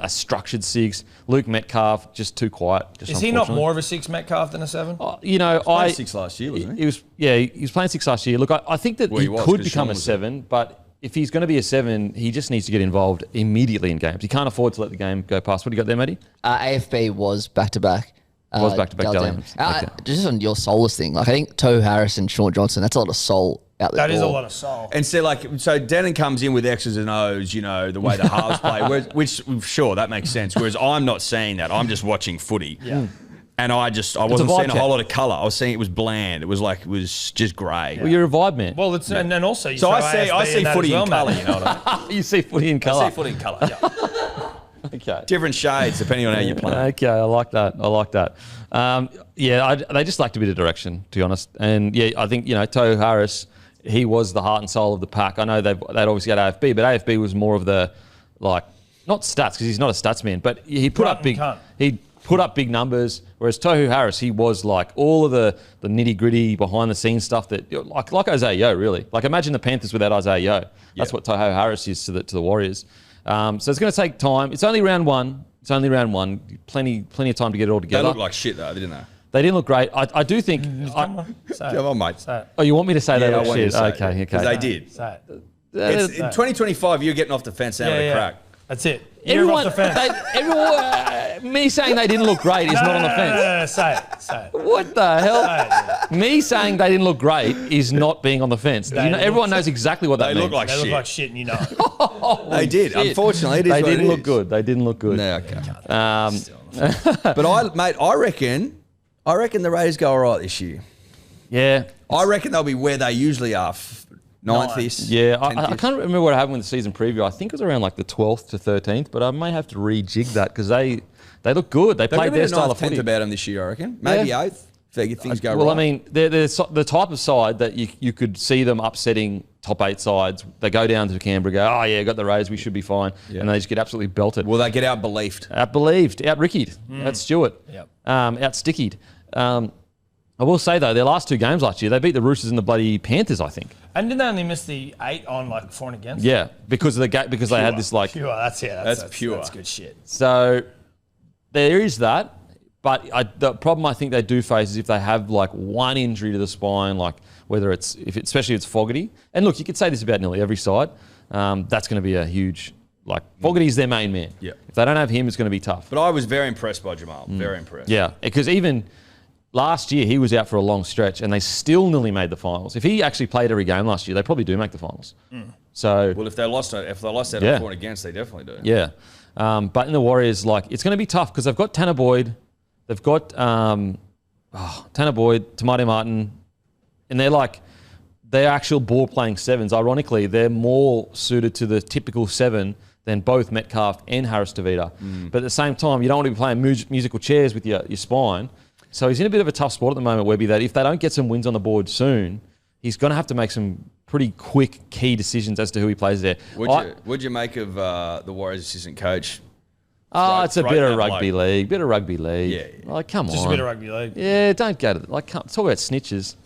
Speaker 1: structured six. Luke Metcalf, just too quiet.
Speaker 2: Is he not more of a 6 Metcalf than a 7?
Speaker 1: You know,
Speaker 3: Played 6 last year, wasn't he?
Speaker 1: He was playing 6 last year. Look, I think that he
Speaker 3: was,
Speaker 1: could
Speaker 3: 'cause
Speaker 1: become
Speaker 3: Sean
Speaker 1: a
Speaker 3: was
Speaker 1: 7, but if he's going to be a 7, he just needs to get involved immediately in games. He can't afford to let the game go past. What do you got there, Matty?
Speaker 5: AFB was back-to-back.
Speaker 1: Was back-to-back
Speaker 5: Dale
Speaker 1: Dale
Speaker 5: Adams.
Speaker 1: Adams. Okay.
Speaker 5: Just on your soulless thing, like I think Tohu Harris and Sean Johnson, that's a lot of soul out there.
Speaker 2: That is a lot of soul.
Speaker 3: And so Denon comes in with X's and O's, you know, the way the halves play, which sure, that makes sense. Whereas I'm not seeing that. I'm just watching footy.
Speaker 2: Yeah.
Speaker 3: And I wasn't
Speaker 1: vibe
Speaker 3: seeing a
Speaker 1: check.
Speaker 3: whole lot of colour. I was seeing it was bland. It was just grey.
Speaker 1: Well, you're a vibe man.
Speaker 2: Well, it's and then also you
Speaker 3: So
Speaker 2: throw
Speaker 3: I
Speaker 2: AFB
Speaker 3: see
Speaker 2: that
Speaker 3: footy
Speaker 2: as well,
Speaker 3: in colour,
Speaker 2: mate.
Speaker 3: you know what I mean?
Speaker 1: You see footy in
Speaker 3: I
Speaker 1: colour.
Speaker 3: see footy in colour, yeah.
Speaker 1: Okay.
Speaker 3: Different shades depending on how you play.
Speaker 1: Okay, I like that. They just lacked a bit of direction, to be honest. And yeah, I think, Tohu Harris, he was the heart and soul of the pack. I know they'd obviously got AFB, but AFB was more of the, not stats, because he's not a stats man, but he put up big numbers, whereas Tohu Harris, he was like all of the nitty gritty behind the scenes stuff that like Isaiah Yeo, really. Like imagine the Panthers without Isaiah Yeo. That's what Tohu Harris is to the Warriors. So it's going to take time. It's only round one. Plenty of time to get it all
Speaker 3: They
Speaker 1: together.
Speaker 3: looked like shit though, didn't they?
Speaker 1: They didn't look great. I do think.
Speaker 2: Come on, say it.
Speaker 3: Come on, mate.
Speaker 2: Say it.
Speaker 1: Oh, you want me to say they
Speaker 3: Yeah, I
Speaker 1: look
Speaker 3: want you
Speaker 1: shit?
Speaker 3: to say it.
Speaker 1: Okay.
Speaker 3: 'Cause they did.
Speaker 2: Say it.
Speaker 3: It's, in 2025, you're getting off the fence out of the crack.
Speaker 2: That's it. You're off the fence.
Speaker 1: Me saying they didn't look great is not on the fence.
Speaker 2: No, say it.
Speaker 1: What the hell?
Speaker 2: Say it, yeah.
Speaker 1: Me saying they didn't look great is not being on the fence. Everyone knows exactly what that
Speaker 3: They
Speaker 1: means.
Speaker 3: look like
Speaker 2: They
Speaker 3: shit.
Speaker 2: look like shit and you know it.
Speaker 3: They did.
Speaker 1: Shit.
Speaker 3: Unfortunately, it is
Speaker 1: They
Speaker 3: what
Speaker 1: didn't
Speaker 3: it
Speaker 1: look
Speaker 3: is.
Speaker 1: good. They didn't look good.
Speaker 3: No, okay.
Speaker 1: But
Speaker 3: Mate, I reckon the Raiders go all right this year.
Speaker 1: Yeah.
Speaker 3: I reckon they'll be where they usually are, ninth-ish.
Speaker 1: Yeah, I
Speaker 3: 10th-ish.
Speaker 1: can't remember what happened with the season preview. I think it was around like the 12th to 13th, but I may have to rejig that because they look good. They
Speaker 3: They're
Speaker 1: played
Speaker 3: going to
Speaker 1: their
Speaker 3: be
Speaker 1: style
Speaker 3: the
Speaker 1: of
Speaker 3: 10th
Speaker 1: footy.
Speaker 3: about them this year, I reckon. Maybe
Speaker 1: Yeah.
Speaker 3: 8th if things go right.
Speaker 1: Well, I mean, they're the type of side that you could see them upsetting top 8 sides. They go down to Canberra, go, oh yeah, got the Rays, we should be fine, and they just get absolutely belted.
Speaker 3: Will they get out-believed?
Speaker 1: Out-believed, out-rickied, out-Stewart,
Speaker 2: Yep.
Speaker 1: out-stickied. I will say though, their last 2 games last year, they beat the Roosters and the bloody Panthers, I think.
Speaker 2: And didn't they only miss the 8 on like for and against?
Speaker 1: Yeah, because of because they had this like.
Speaker 2: Pure, that's it.
Speaker 3: That's pure.
Speaker 2: That's good shit.
Speaker 1: So there is that, but the problem I think they do face is if they have like one injury to the spine, like whether especially if it's Fogarty. And look, you could say this about nearly every side. That's going to be a huge Fogarty's their main man.
Speaker 3: Yeah.
Speaker 1: If they don't have him, it's going to be tough.
Speaker 3: But I was very impressed by Jamal. Very impressed.
Speaker 1: Yeah, because even last year he was out for a long stretch, and they still nearly made the finals. If he actually played every game last year, they probably do make the finals. So
Speaker 3: Well, if they lost out
Speaker 1: Yeah.
Speaker 3: on for and against, they definitely do.
Speaker 1: yeah, but in the Warriors, it's going to be tough because they've got Tanner Boyd, they've got Tanner Boyd, Tamati Martin, and they're actual ball playing 7s. Ironically, they're more suited to the typical 7 than both Metcalf and Harris-Tavita. But at the same time, you don't want to be playing musical chairs with your spine. So he's in a bit of a tough spot at the moment, Webby, that if they don't get some wins on the board soon, he's going to have to make some pretty quick key decisions as to who he plays there.
Speaker 3: What'd you make of the Warriors assistant coach?
Speaker 1: It's a bit of rugby
Speaker 3: bloke.
Speaker 1: league. Bit of rugby league.
Speaker 3: Yeah.
Speaker 1: Like, come on.
Speaker 2: Just a bit of rugby league.
Speaker 1: Yeah, don't go to talk about snitches.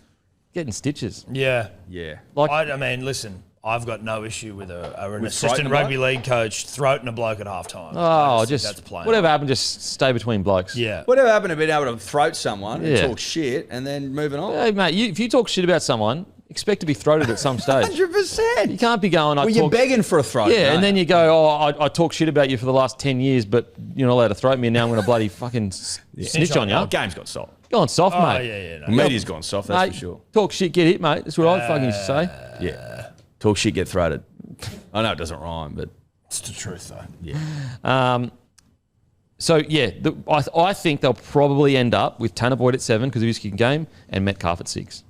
Speaker 1: Getting stitches.
Speaker 2: Yeah.
Speaker 3: Yeah.
Speaker 1: Like,
Speaker 2: I mean, listen, I've got no issue with an
Speaker 3: throating
Speaker 2: assistant
Speaker 3: a
Speaker 2: rugby league coach throating a bloke at halftime.
Speaker 1: just
Speaker 2: that's plain.
Speaker 1: whatever happened, just stay between blokes.
Speaker 2: Yeah.
Speaker 3: Whatever happened to being able to throat someone and
Speaker 1: Yeah.
Speaker 3: talk shit and then moving on?
Speaker 1: Hey, mate, if you talk shit about someone, expect to be throated at some stage.
Speaker 3: 100%.
Speaker 1: You can't be going,
Speaker 3: Well, you're begging for a throat.
Speaker 1: Yeah,
Speaker 3: mate.
Speaker 1: and then you go, I talk shit about you for the last 10 years, but you're not allowed to throat me, and now I'm going to bloody fucking snitch on you.
Speaker 3: The game's got soft.
Speaker 1: Go on soft,
Speaker 2: Oh,
Speaker 1: mate.
Speaker 2: yeah.
Speaker 3: The media's gone soft, that's
Speaker 1: Mate,
Speaker 3: for sure.
Speaker 1: talk shit, get hit, mate. That's what I fucking used to say.
Speaker 3: Yeah. Talk shit, get throated. I know it doesn't rhyme, but
Speaker 2: It's the truth, though.
Speaker 3: yeah.
Speaker 1: So, yeah, I think they'll probably end up with Tanner Boyd at 7 because of his kicking game and Metcalf at 6.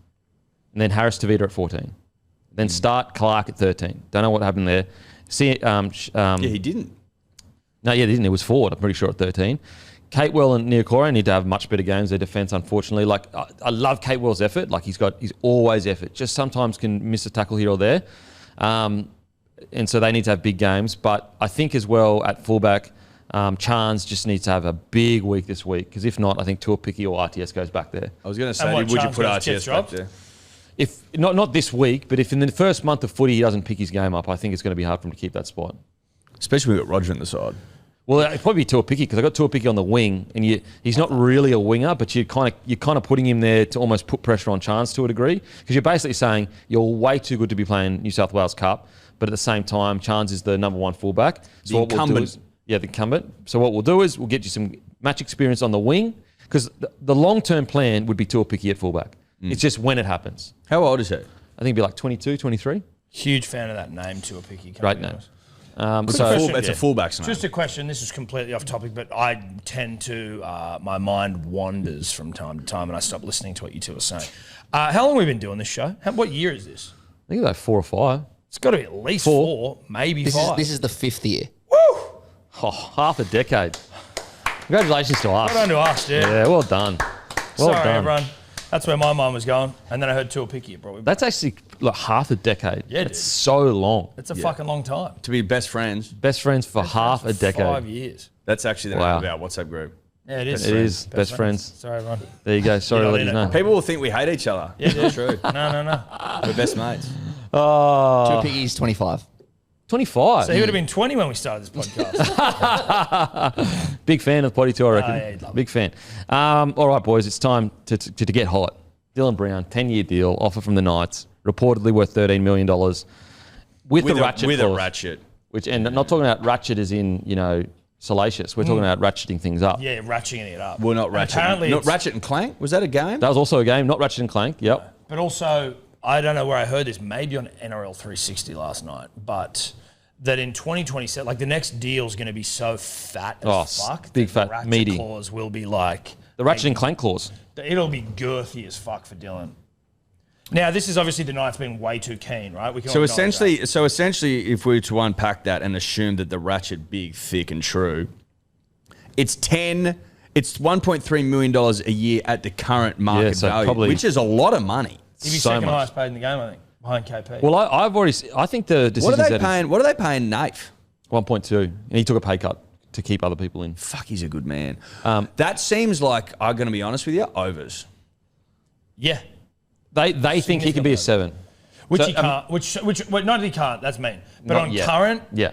Speaker 1: And then Harris Tavita at 14. Then start Clark at 13. Don't know what happened there.
Speaker 3: Yeah, he didn't.
Speaker 1: No, yeah, they didn't. It was forward, I'm pretty sure, at 13. Catewell and Niokore need to have much better games. Their defence, unfortunately. Like, I love Catewell's effort. Like, he's always effort. Just sometimes can miss a tackle here or there. And so they need to have big games. But I think as well at fullback, Chance just needs to have a big week this week. Because if not, I think Tuapiki or RTS goes back there.
Speaker 3: I was going to say,
Speaker 2: what,
Speaker 3: would you
Speaker 2: Chance
Speaker 3: put
Speaker 2: goes, gets
Speaker 3: RTS back
Speaker 2: dropped?
Speaker 3: there?
Speaker 1: If not this week, but if in the first month of footy he doesn't pick his game up, I think it's going to be hard for him to keep that spot.
Speaker 3: Especially when we've got Roger on the side.
Speaker 1: Well, it'd probably be Tuapiki because I got Tuapiki on the wing, and he's not really a winger, but you're kind of putting him there to almost put pressure on Chance to a degree because you're basically saying you're way too good to be playing New South Wales Cup, but at the same time, Chance is the number one fullback. So
Speaker 3: The
Speaker 1: what we'll do
Speaker 3: incumbent.
Speaker 1: is, the incumbent. So what we'll do is we'll get you some match experience on the wing because the long-term plan would be Tuapiki at fullback. It's just when it happens.
Speaker 3: How old is he?
Speaker 1: I think it'd be like 22, 23.
Speaker 2: Huge fan of that name, Tuapiki.
Speaker 1: Great name.
Speaker 3: It's
Speaker 1: So
Speaker 3: a fullback's name.
Speaker 2: Just a question. This is completely off topic, but I tend to my mind wanders from time to time, and I stop listening to what you two are saying. How long have we been doing this show? What year is this?
Speaker 1: I think it's like 4 or 5.
Speaker 2: It's got to be at least four, maybe
Speaker 5: This
Speaker 2: five.
Speaker 5: is the 5th year.
Speaker 1: Oh, half a decade. Congratulations to us.
Speaker 2: Well done to us, dude.
Speaker 1: Yeah, well done. Well
Speaker 2: Sorry,
Speaker 1: done.
Speaker 2: everyone. That's where my mind was going, and then I heard Tuapiki. It brought me back.
Speaker 1: That's actually like half a decade.
Speaker 2: Yeah,
Speaker 1: That's
Speaker 2: dude.
Speaker 1: so long.
Speaker 2: It's a fucking long time.
Speaker 3: To be best friends.
Speaker 1: Best friends for half a decade.
Speaker 2: 5 years.
Speaker 3: That's actually the
Speaker 1: Wow.
Speaker 3: name of our WhatsApp group.
Speaker 2: Yeah, it is.
Speaker 1: It is. Best friends.
Speaker 2: Sorry, everyone.
Speaker 1: There you go. Sorry to
Speaker 2: You're
Speaker 1: let
Speaker 2: not
Speaker 1: you
Speaker 2: in
Speaker 1: know.
Speaker 2: it.
Speaker 3: People will think we hate each other.
Speaker 2: Yeah,
Speaker 3: It's
Speaker 2: dude.
Speaker 3: true.
Speaker 2: No.
Speaker 3: We're best mates.
Speaker 1: Oh,
Speaker 5: Tuapiki's 25.
Speaker 1: 25.
Speaker 2: So he would have been 20 when we started this podcast.
Speaker 1: Big fan of the potty too, I reckon.
Speaker 2: yeah, he'd love
Speaker 1: Big fan. All right, boys, it's time to get hot. Dylan Brown, 10-year deal, offer from the Knights, reportedly worth $13 million with the ratchet
Speaker 3: With a
Speaker 1: clause,
Speaker 3: ratchet.
Speaker 1: Which, and not talking about ratchet as in, salacious. We're talking about ratcheting things up.
Speaker 2: Yeah, ratcheting it up.
Speaker 3: Well, not
Speaker 2: And
Speaker 3: ratchet.
Speaker 2: apparently
Speaker 3: Not
Speaker 2: it's-
Speaker 3: Ratchet and Clank? Was that a game?
Speaker 1: That was also a game, not Ratchet and Clank. Yep.
Speaker 2: But also, I don't know where I heard this, maybe on NRL 360 last night, but that in 2027, like the next deal's going to be so fat as fuck.
Speaker 1: big
Speaker 2: that
Speaker 1: fat,
Speaker 2: the ratchet
Speaker 1: meaty.
Speaker 2: clause will be like,
Speaker 1: The Ratchet and Clank clause.
Speaker 2: it'll be girthy as fuck for Dylan. Now, this is obviously the Knights being way too keen, right? We can
Speaker 3: So
Speaker 2: all acknowledge
Speaker 3: essentially, if we were to unpack that and assume that the ratchet big, thick, and true, it's $1.3 million a year at the current market
Speaker 1: so
Speaker 3: value,
Speaker 1: probably-
Speaker 3: which is a lot of money.
Speaker 2: that. He'd be
Speaker 1: so
Speaker 2: second
Speaker 1: much.
Speaker 2: highest paid in the game, I think, behind KP.
Speaker 1: Well, I think the
Speaker 3: What
Speaker 1: decision's
Speaker 3: are they
Speaker 1: at
Speaker 3: paying? What are they paying Nath?
Speaker 1: 1.2, and he took a pay cut to keep other people in.
Speaker 3: Fuck, he's a good man. That seems like, I'm going to be honest with you, overs.
Speaker 2: yeah.
Speaker 1: They think he can be a 7.
Speaker 2: Which
Speaker 1: So,
Speaker 2: he can't. Which not that he can't. That's mean. But
Speaker 1: Not
Speaker 2: on
Speaker 1: yet.
Speaker 2: current,
Speaker 1: Yeah.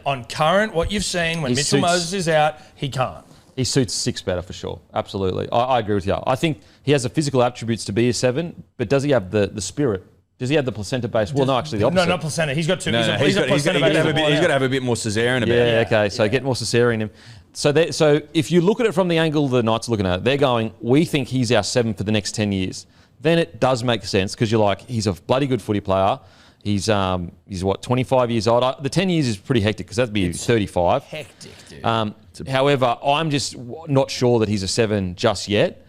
Speaker 2: what you've seen when
Speaker 1: He
Speaker 2: Mitchell
Speaker 1: suits-
Speaker 2: Moses is out, he can't.
Speaker 1: He suits 6 better for sure. Absolutely. I agree with you. I think he has the physical attributes to be a 7, but does he have the spirit? Does he have the placenta base? Well, no, actually the opposite.
Speaker 2: No, not placenta. He's got two.
Speaker 3: No,
Speaker 2: he's
Speaker 3: no,
Speaker 2: a
Speaker 3: he's got
Speaker 2: placenta
Speaker 3: to have a
Speaker 2: base
Speaker 3: bit.
Speaker 2: as
Speaker 3: He's got
Speaker 2: well.
Speaker 3: to have a bit more cesarean about
Speaker 1: Yeah,
Speaker 3: it.
Speaker 1: okay. So get more cesarean in him. So if you look at it from the angle the Knights are looking at it, they're going, we think he's our 7 for the next 10 years. Then it does make sense because you're like, he's a bloody good footy player. He's 25 years old. The 10 years is pretty hectic because that'd be 35.
Speaker 2: Hectic, dude.
Speaker 1: However, I'm just not sure that he's a 7 just yet.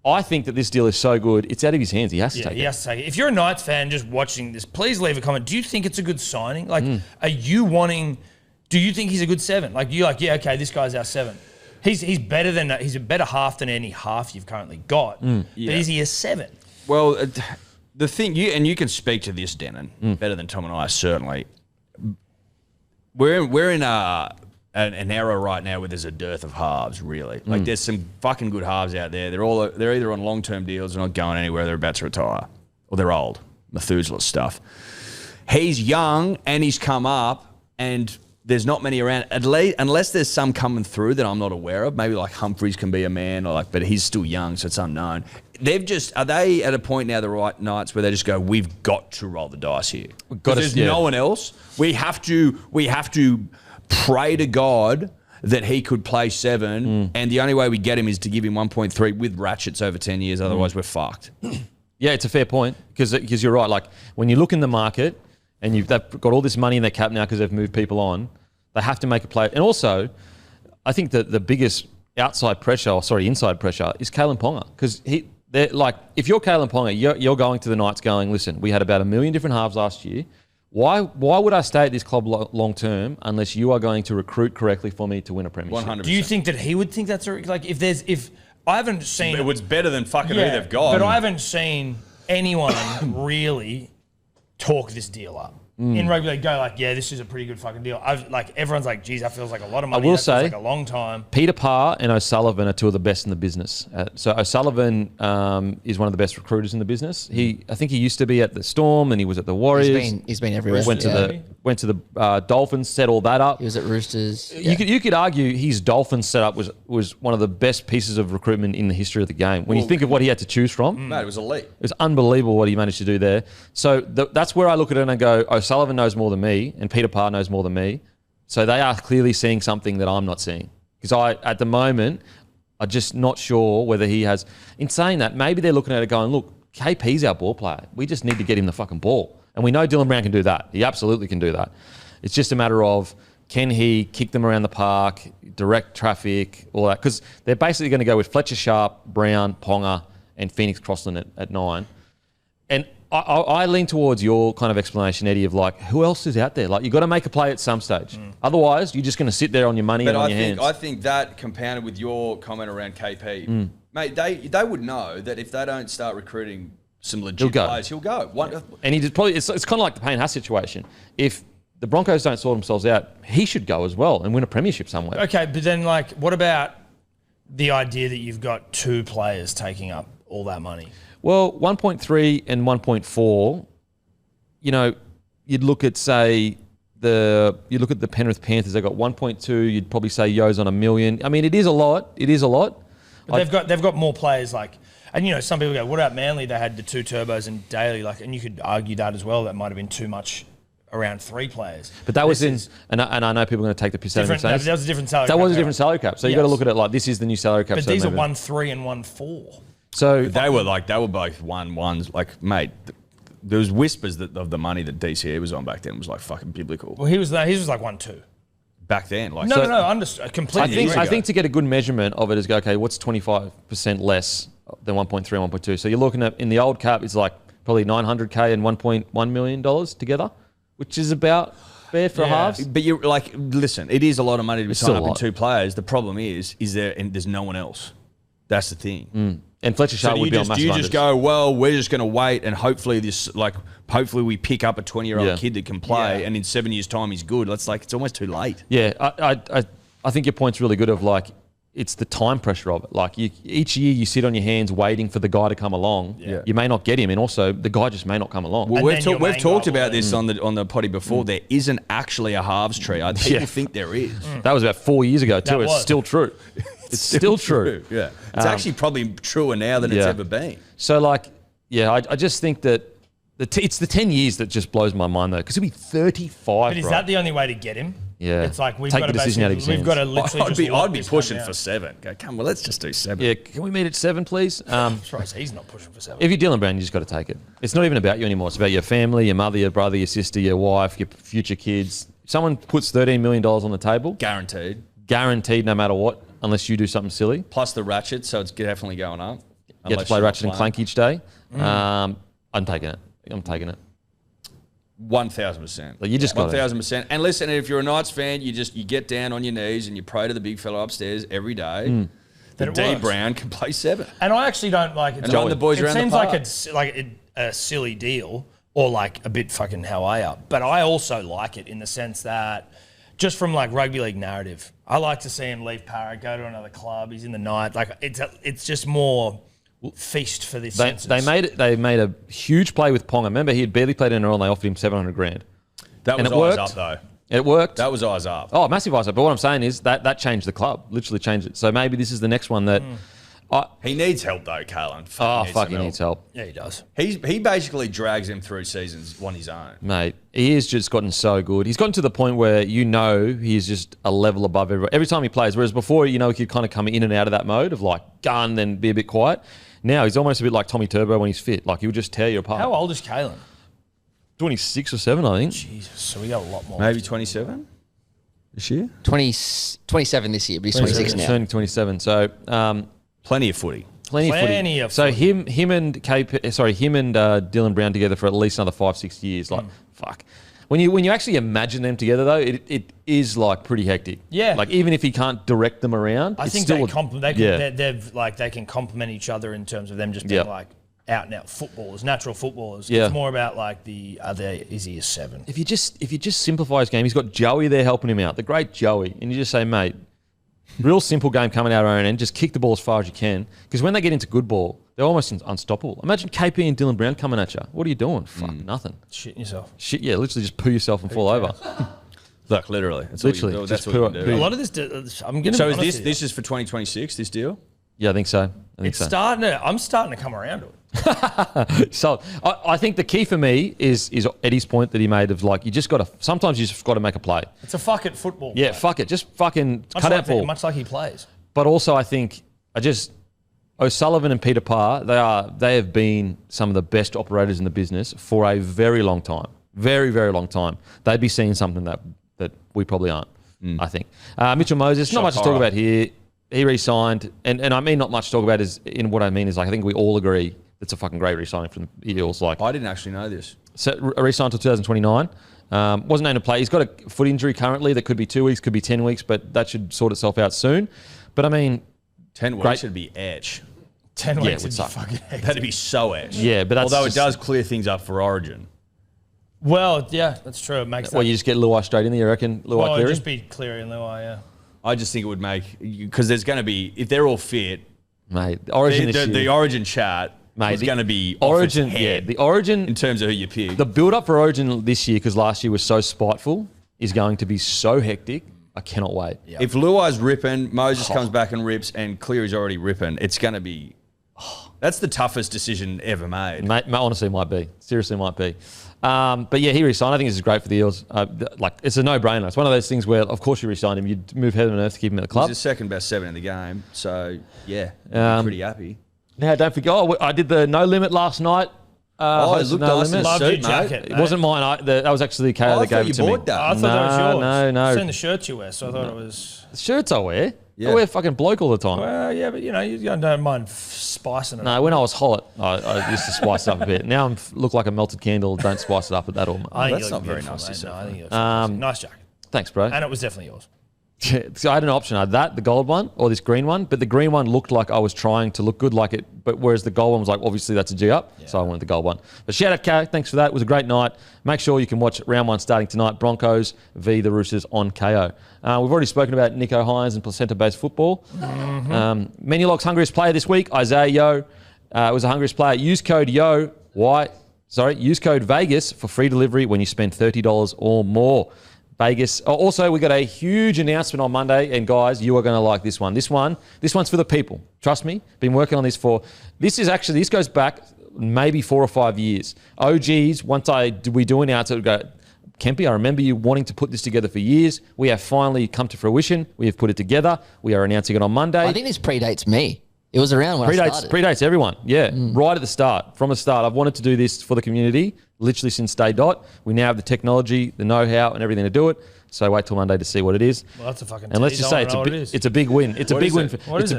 Speaker 1: I think that this deal is so good, it's out of his hands. He has to
Speaker 2: Yeah,
Speaker 1: take
Speaker 2: he
Speaker 1: it.
Speaker 2: has to take it. If you're a Knights fan just watching this, please leave a comment. Do you think it's a good signing? Like, are you wanting? Do you think he's a good 7? Like, you're like, yeah, okay, this guy's our 7. He's better than he's a better half than any half you've currently got. But is he a 7?
Speaker 3: Well, the thing, you can speak to this, Denon, better than Tom and I, certainly. We're in an era right now where there's a dearth of halves, really. Like, there's some fucking good halves out there. They're either on long-term deals, they're not going anywhere, they're about to retire. Or they're old. Methuselah stuff. He's young, and he's come up, and there's not many around, at least, unless there's some coming through that I'm not aware of. Maybe like Humphreys can be a man, but he's still young, so it's unknown. Are they at a point now, the right nights, where they just go, we've got to roll the dice here? There's no one else. We have to pray to God that he could play 7, and the only way we get him is to give him 1.3 with ratchets over 10 years. Otherwise, we're fucked.
Speaker 1: Yeah, it's a fair point because you're right. Like when you look in the market and they've got all this money in their cap now because they've moved people on, they have to make a play. And also, I think that the biggest inside pressure is Kalen Ponga, because they're like, if you're Kalen Ponga, you're going to the Knights going, listen, we had about 1 million different halves last year. Why would I stay at this club long term unless you are going to recruit correctly for me to win a premiership?
Speaker 3: 100%.
Speaker 2: Do you think that he would think that's like if I haven't seen
Speaker 3: it was better than fucking who they've got,
Speaker 2: but I haven't seen anyone really talk this deal up. In rugby league, go like, yeah, this is a pretty good fucking deal. Everyone's like, geez, that feels like a lot of money.
Speaker 1: I will
Speaker 2: that
Speaker 1: say,
Speaker 2: feels like a long time.
Speaker 1: Peter Parr and O'Sullivan are two of the best in the business. So O'Sullivan is one of the best recruiters in the business. I think he used to be at the Storm and he was at the Warriors.
Speaker 5: He's been everywhere.
Speaker 1: Went to the Dolphins, set all that up.
Speaker 5: He was at Roosters.
Speaker 1: You could argue his Dolphins setup was one of the best pieces of recruitment in the history of the game. When you think of what he had to choose from,
Speaker 3: mate, it was elite.
Speaker 1: It was unbelievable what he managed to do there. So that's where I look at it and I go, O'Sullivan knows more than me, and Peter Parr knows more than me. So they are clearly seeing something that I'm not seeing. Because at the moment, I'm just not sure whether he has. In saying that, maybe they're looking at it going, look, KP's our ball player. We just need to get him the fucking ball. And we know Dylan Brown can do that. He absolutely can do that. It's just a matter of, can he kick them around the park, direct traffic, all that? Because they're basically going to go with Fletcher Sharp, Brown, Ponga, and Phoenix Crossland at 9. And I lean towards your kind of explanation, Eddie, of like, who else is out there? Like, you've got to make a play at some stage. Otherwise, you're just going to sit there on your money and on your hands.
Speaker 3: I think that compounded with your comment around KP, mate, they would know that if they don't start recruiting some legit players, he'll go.
Speaker 1: And he just probably, it's kind of like the Payne Haas situation. If the Broncos don't sort themselves out, he should go as well and win a premiership somewhere.
Speaker 2: Okay, but then like, what about the idea that you've got 2 players taking up all that money?
Speaker 1: Well, 1.3 and 1.4, you'd look at, say, the Penrith Panthers, they've got 1.2, you'd probably say Yo's on $1 million. I mean, it is a lot. But
Speaker 2: they've got more players like, and some people go, what about Manly? They had the 2 turbos and Daly, and you could argue that as well. That might have been too much around 3 players.
Speaker 1: But that was and I know people are going to take the piss out of me saying
Speaker 2: that was a different salary cap.
Speaker 1: That was a different salary cap. So you've got to look at it like this is the new salary cap.
Speaker 2: But these are 1.3 and 1.4.
Speaker 3: So they were both 1.1s. Like, mate, there was whispers of the money that DCE was on back then was like fucking biblical.
Speaker 2: Well, he was like 1.2
Speaker 3: back then. Like,
Speaker 2: completely.
Speaker 1: I think to get a good measurement of it is go, okay, what's 25% less than 1.3 and 1.2? So you're looking at, in the old cap, it's like probably $900K and $1.1 million together, which is about fair for halves.
Speaker 3: But you're like, listen, it is a lot of money to be signed up in 2 players. The problem is there's no one else. That's the thing.
Speaker 1: And Fletcher Sharp would be on massive
Speaker 3: you just go, well, we're just going to wait and hopefully we pick up a 20-year-old kid that can play and in 7 years' time he's good. It's almost too late.
Speaker 1: Yeah, I think your point's really good of like, it's the time pressure of it. Like each year you sit on your hands waiting for the guy to come along. Yeah. You may not get him, and also the guy just may not come along.
Speaker 3: Well, we've talked about this on the potty before. There isn't actually a halves tree. People think there is.
Speaker 1: That was about 4 years ago too. It's still true. It's still true.
Speaker 3: Yeah, it's actually probably truer now than it's ever been.
Speaker 1: So I just think that it's the 10 years that just blows my mind though, because he'll be 35.
Speaker 2: But is that the only way to get him?
Speaker 1: Yeah,
Speaker 2: it's like we've
Speaker 1: take
Speaker 2: got
Speaker 1: the decision out of his hands.
Speaker 2: We've got to literally.
Speaker 3: I'd be pushing for 7. Go, come on, let's just do 7.
Speaker 1: Yeah, can we meet at 7, please?
Speaker 2: He's not pushing for 7.
Speaker 1: If you're Dylan Brown, you just got to take it. It's not even about you anymore. It's about your family, your mother, your brother, your sister, your wife, your future kids. If someone puts $13 million on the table, guaranteed, no matter what, unless you do something silly.
Speaker 3: Plus the ratchet, so it's definitely going up.
Speaker 1: You have to play Ratchet and Clank each day. I'm taking it.
Speaker 3: 1,000%.
Speaker 1: Like you just got
Speaker 3: 1,000%. And listen, if you're a Knights fan, you get down on your knees and you pray to the big fella upstairs every day that D Brown can play 7.
Speaker 2: And I actually don't like it.
Speaker 3: And join the boys around the park.
Speaker 2: It seems like a silly deal or like a bit fucking how I are. But I also like it in the sense that just from like rugby league narrative, I like to see him leave Para, go to another club. He's in the night. Like it's just more feast for this.
Speaker 1: They made a huge play with Ponga. Remember, he had barely played in a row and they offered him $700,000.
Speaker 3: That was eyes up though.
Speaker 1: It worked.
Speaker 3: That was eyes up.
Speaker 1: Oh, massive eyes up. But what I'm saying is that changed the club. Literally changed it. So maybe this is the next one that.
Speaker 3: He needs help though, Kalen.
Speaker 1: He needs help.
Speaker 2: Yeah, he does.
Speaker 3: He basically drags him through seasons on his own.
Speaker 1: Mate, he has just gotten so good. He's gotten to the point where he's just a level above everybody. Every time he plays, whereas before, he could kind of come in and out of that mode of like gun, then be a bit quiet. Now he's almost a bit like Tommy Turbo when he's fit. Like he'll just tear you apart.
Speaker 2: How old is Kalen?
Speaker 1: 26 or 7, I think.
Speaker 2: Jesus, so we got a lot more.
Speaker 3: Maybe 27 this year?
Speaker 5: 27 this year, but he's 26 now.
Speaker 1: Turning 27. So
Speaker 3: Plenty of footy.
Speaker 1: Plenty of footy. So him and Dylan Brown together for at least another 5-6 years. Like fuck. When you actually imagine them together though, it is like pretty hectic.
Speaker 2: Yeah.
Speaker 1: Like even if he can't direct them around,
Speaker 2: I think they can complement each other in terms of them just being like out and out footballers, natural footballers.
Speaker 1: Yeah.
Speaker 2: It's more about like is he a 7?
Speaker 1: If you just simplify his game, he's got Joey there helping him out, the great Joey, and you just say, mate, real simple game coming out of our own end, just kick the ball as far as you can. Because when they get into good ball, they're almost unstoppable. Imagine KP and Dylan Brown coming at you. What are you doing? Fuck, nothing.
Speaker 2: Shitting yourself.
Speaker 1: Shit, yeah, literally just poo yourself and fall over.
Speaker 3: Look, literally. That's
Speaker 1: literally.
Speaker 3: All you do. That's what you can do.
Speaker 2: A lot of this, I'm going to
Speaker 3: So is this is for 2026, this deal?
Speaker 1: Yeah, I think so.
Speaker 2: I'm starting to come around to it.
Speaker 1: So I think the key for me is Eddie's point that he made of like, sometimes you just got to make a play.
Speaker 2: It's a fuck it football.
Speaker 1: Yeah,
Speaker 2: play.
Speaker 1: fuck it. Just fucking cut out ball.
Speaker 2: Much like he plays.
Speaker 1: But also I think O'Sullivan and Peter Parr, they have been some of the best operators in the business for a very long time. Very, very long time. They'd be seeing something that we probably aren't, I think. Mitchell Moses, not much to talk about here. He re-signed, and I mean not much to talk about what I mean is like I think we all agree it's a fucking great re-signing from the Eels. Like
Speaker 3: I didn't actually know this.
Speaker 1: So a re-sign till 2029. Wasn't named to play. He's got a foot injury currently that could be 2 weeks, could be 10 weeks, but that should sort itself out soon. But I mean,
Speaker 3: 10 weeks would be edge.
Speaker 2: 10 weeks would
Speaker 1: would
Speaker 2: be
Speaker 1: suck.
Speaker 2: fucking hectic.
Speaker 3: That'd be so edge.
Speaker 1: Yeah, but that's
Speaker 3: although it does clear things up for Origin.
Speaker 2: Well, yeah, that's true. It makes.
Speaker 1: Well, you just get Luai straight in there. You reckon Luai
Speaker 2: Well,
Speaker 1: Cleary?
Speaker 2: it'd just be Cleary and Luai. Yeah.
Speaker 3: I just think it would make because there's going to be if they're all fit,
Speaker 1: mate. The Origin
Speaker 3: the Origin chat is going to be
Speaker 1: Origin.
Speaker 3: Yeah,
Speaker 1: the Origin
Speaker 3: in terms of who you pick.
Speaker 1: The build-up for Origin this year, because last year was so spiteful, is going to be so hectic. I cannot wait.
Speaker 3: Yep. If Luai's ripping, Moses comes back and rips, and Cleary's already ripping, it's going to be. That's the toughest decision ever made.
Speaker 1: Mate, honestly, might be. Seriously, might be. But yeah, he re-signed. I think this is great for the Eels. It's a no-brainer. It's one of those things where, of course, you re-signed him. You'd move heaven and earth to keep him at the club.
Speaker 3: He's the second best 7 in the game. So, yeah, pretty happy.
Speaker 1: Now, don't forget, I did the No Limit last night.
Speaker 3: It looked nice in the suit,
Speaker 2: jacket,
Speaker 1: mate. It wasn't mine. That was actually KO that gave it to me.
Speaker 3: I thought you bought that.
Speaker 2: I thought that was yours.
Speaker 1: No.
Speaker 2: I've seen the shirts you wear, so I thought it was...
Speaker 1: The shirts I wear?
Speaker 3: Yeah.
Speaker 1: I wear fucking bloke all the time.
Speaker 2: Well, yeah, but you don't mind spicing it
Speaker 1: No,
Speaker 2: up.
Speaker 1: when I was hot, I used to spice it up a bit. Now I look like a melted candle. Don't spice it up at that all.
Speaker 3: That's not very nice.
Speaker 2: No, I think it was nice jacket.
Speaker 1: Thanks, bro.
Speaker 2: And it was definitely yours.
Speaker 1: So I had an option. I had that, the gold one, or this green one. But the green one looked like I was trying to look good like it. But whereas the gold one was like, obviously that's a G up. Yeah. So I wanted the gold one. But shout out, K. Thanks for that. It was a great night. Make sure you can watch round 1 starting tonight. Broncos v. the Roosters on KO. We've already spoken about Nico Hines and placenta-based football. Mm-hmm. Menulog's hungriest player this week, Isaiah Yeo. Was a hungriest player. Use code YO. Use code Vegas for free delivery when you spend $30 or more. Vegas. Also, we got a huge announcement on Monday, and guys, you are going to like this one. This one's for the people. Trust me. Been working on this this goes back maybe 4 or 5 years. OGs, we do announce it, go, Kempy, I remember you wanting to put this together for years. We have finally come to fruition. We have put it together. We are announcing it on Monday.
Speaker 5: I think this predates me. It was around when I started.
Speaker 1: Predates everyone, yeah. Right at the start. From the start, I've wanted to do this for the community, literally since day dot. We now have the technology, the know-how, and everything to do it. So wait till Monday to see what it is.
Speaker 2: Well, that's a fucking.
Speaker 1: And let's just say it's a big win. It's a big win. It's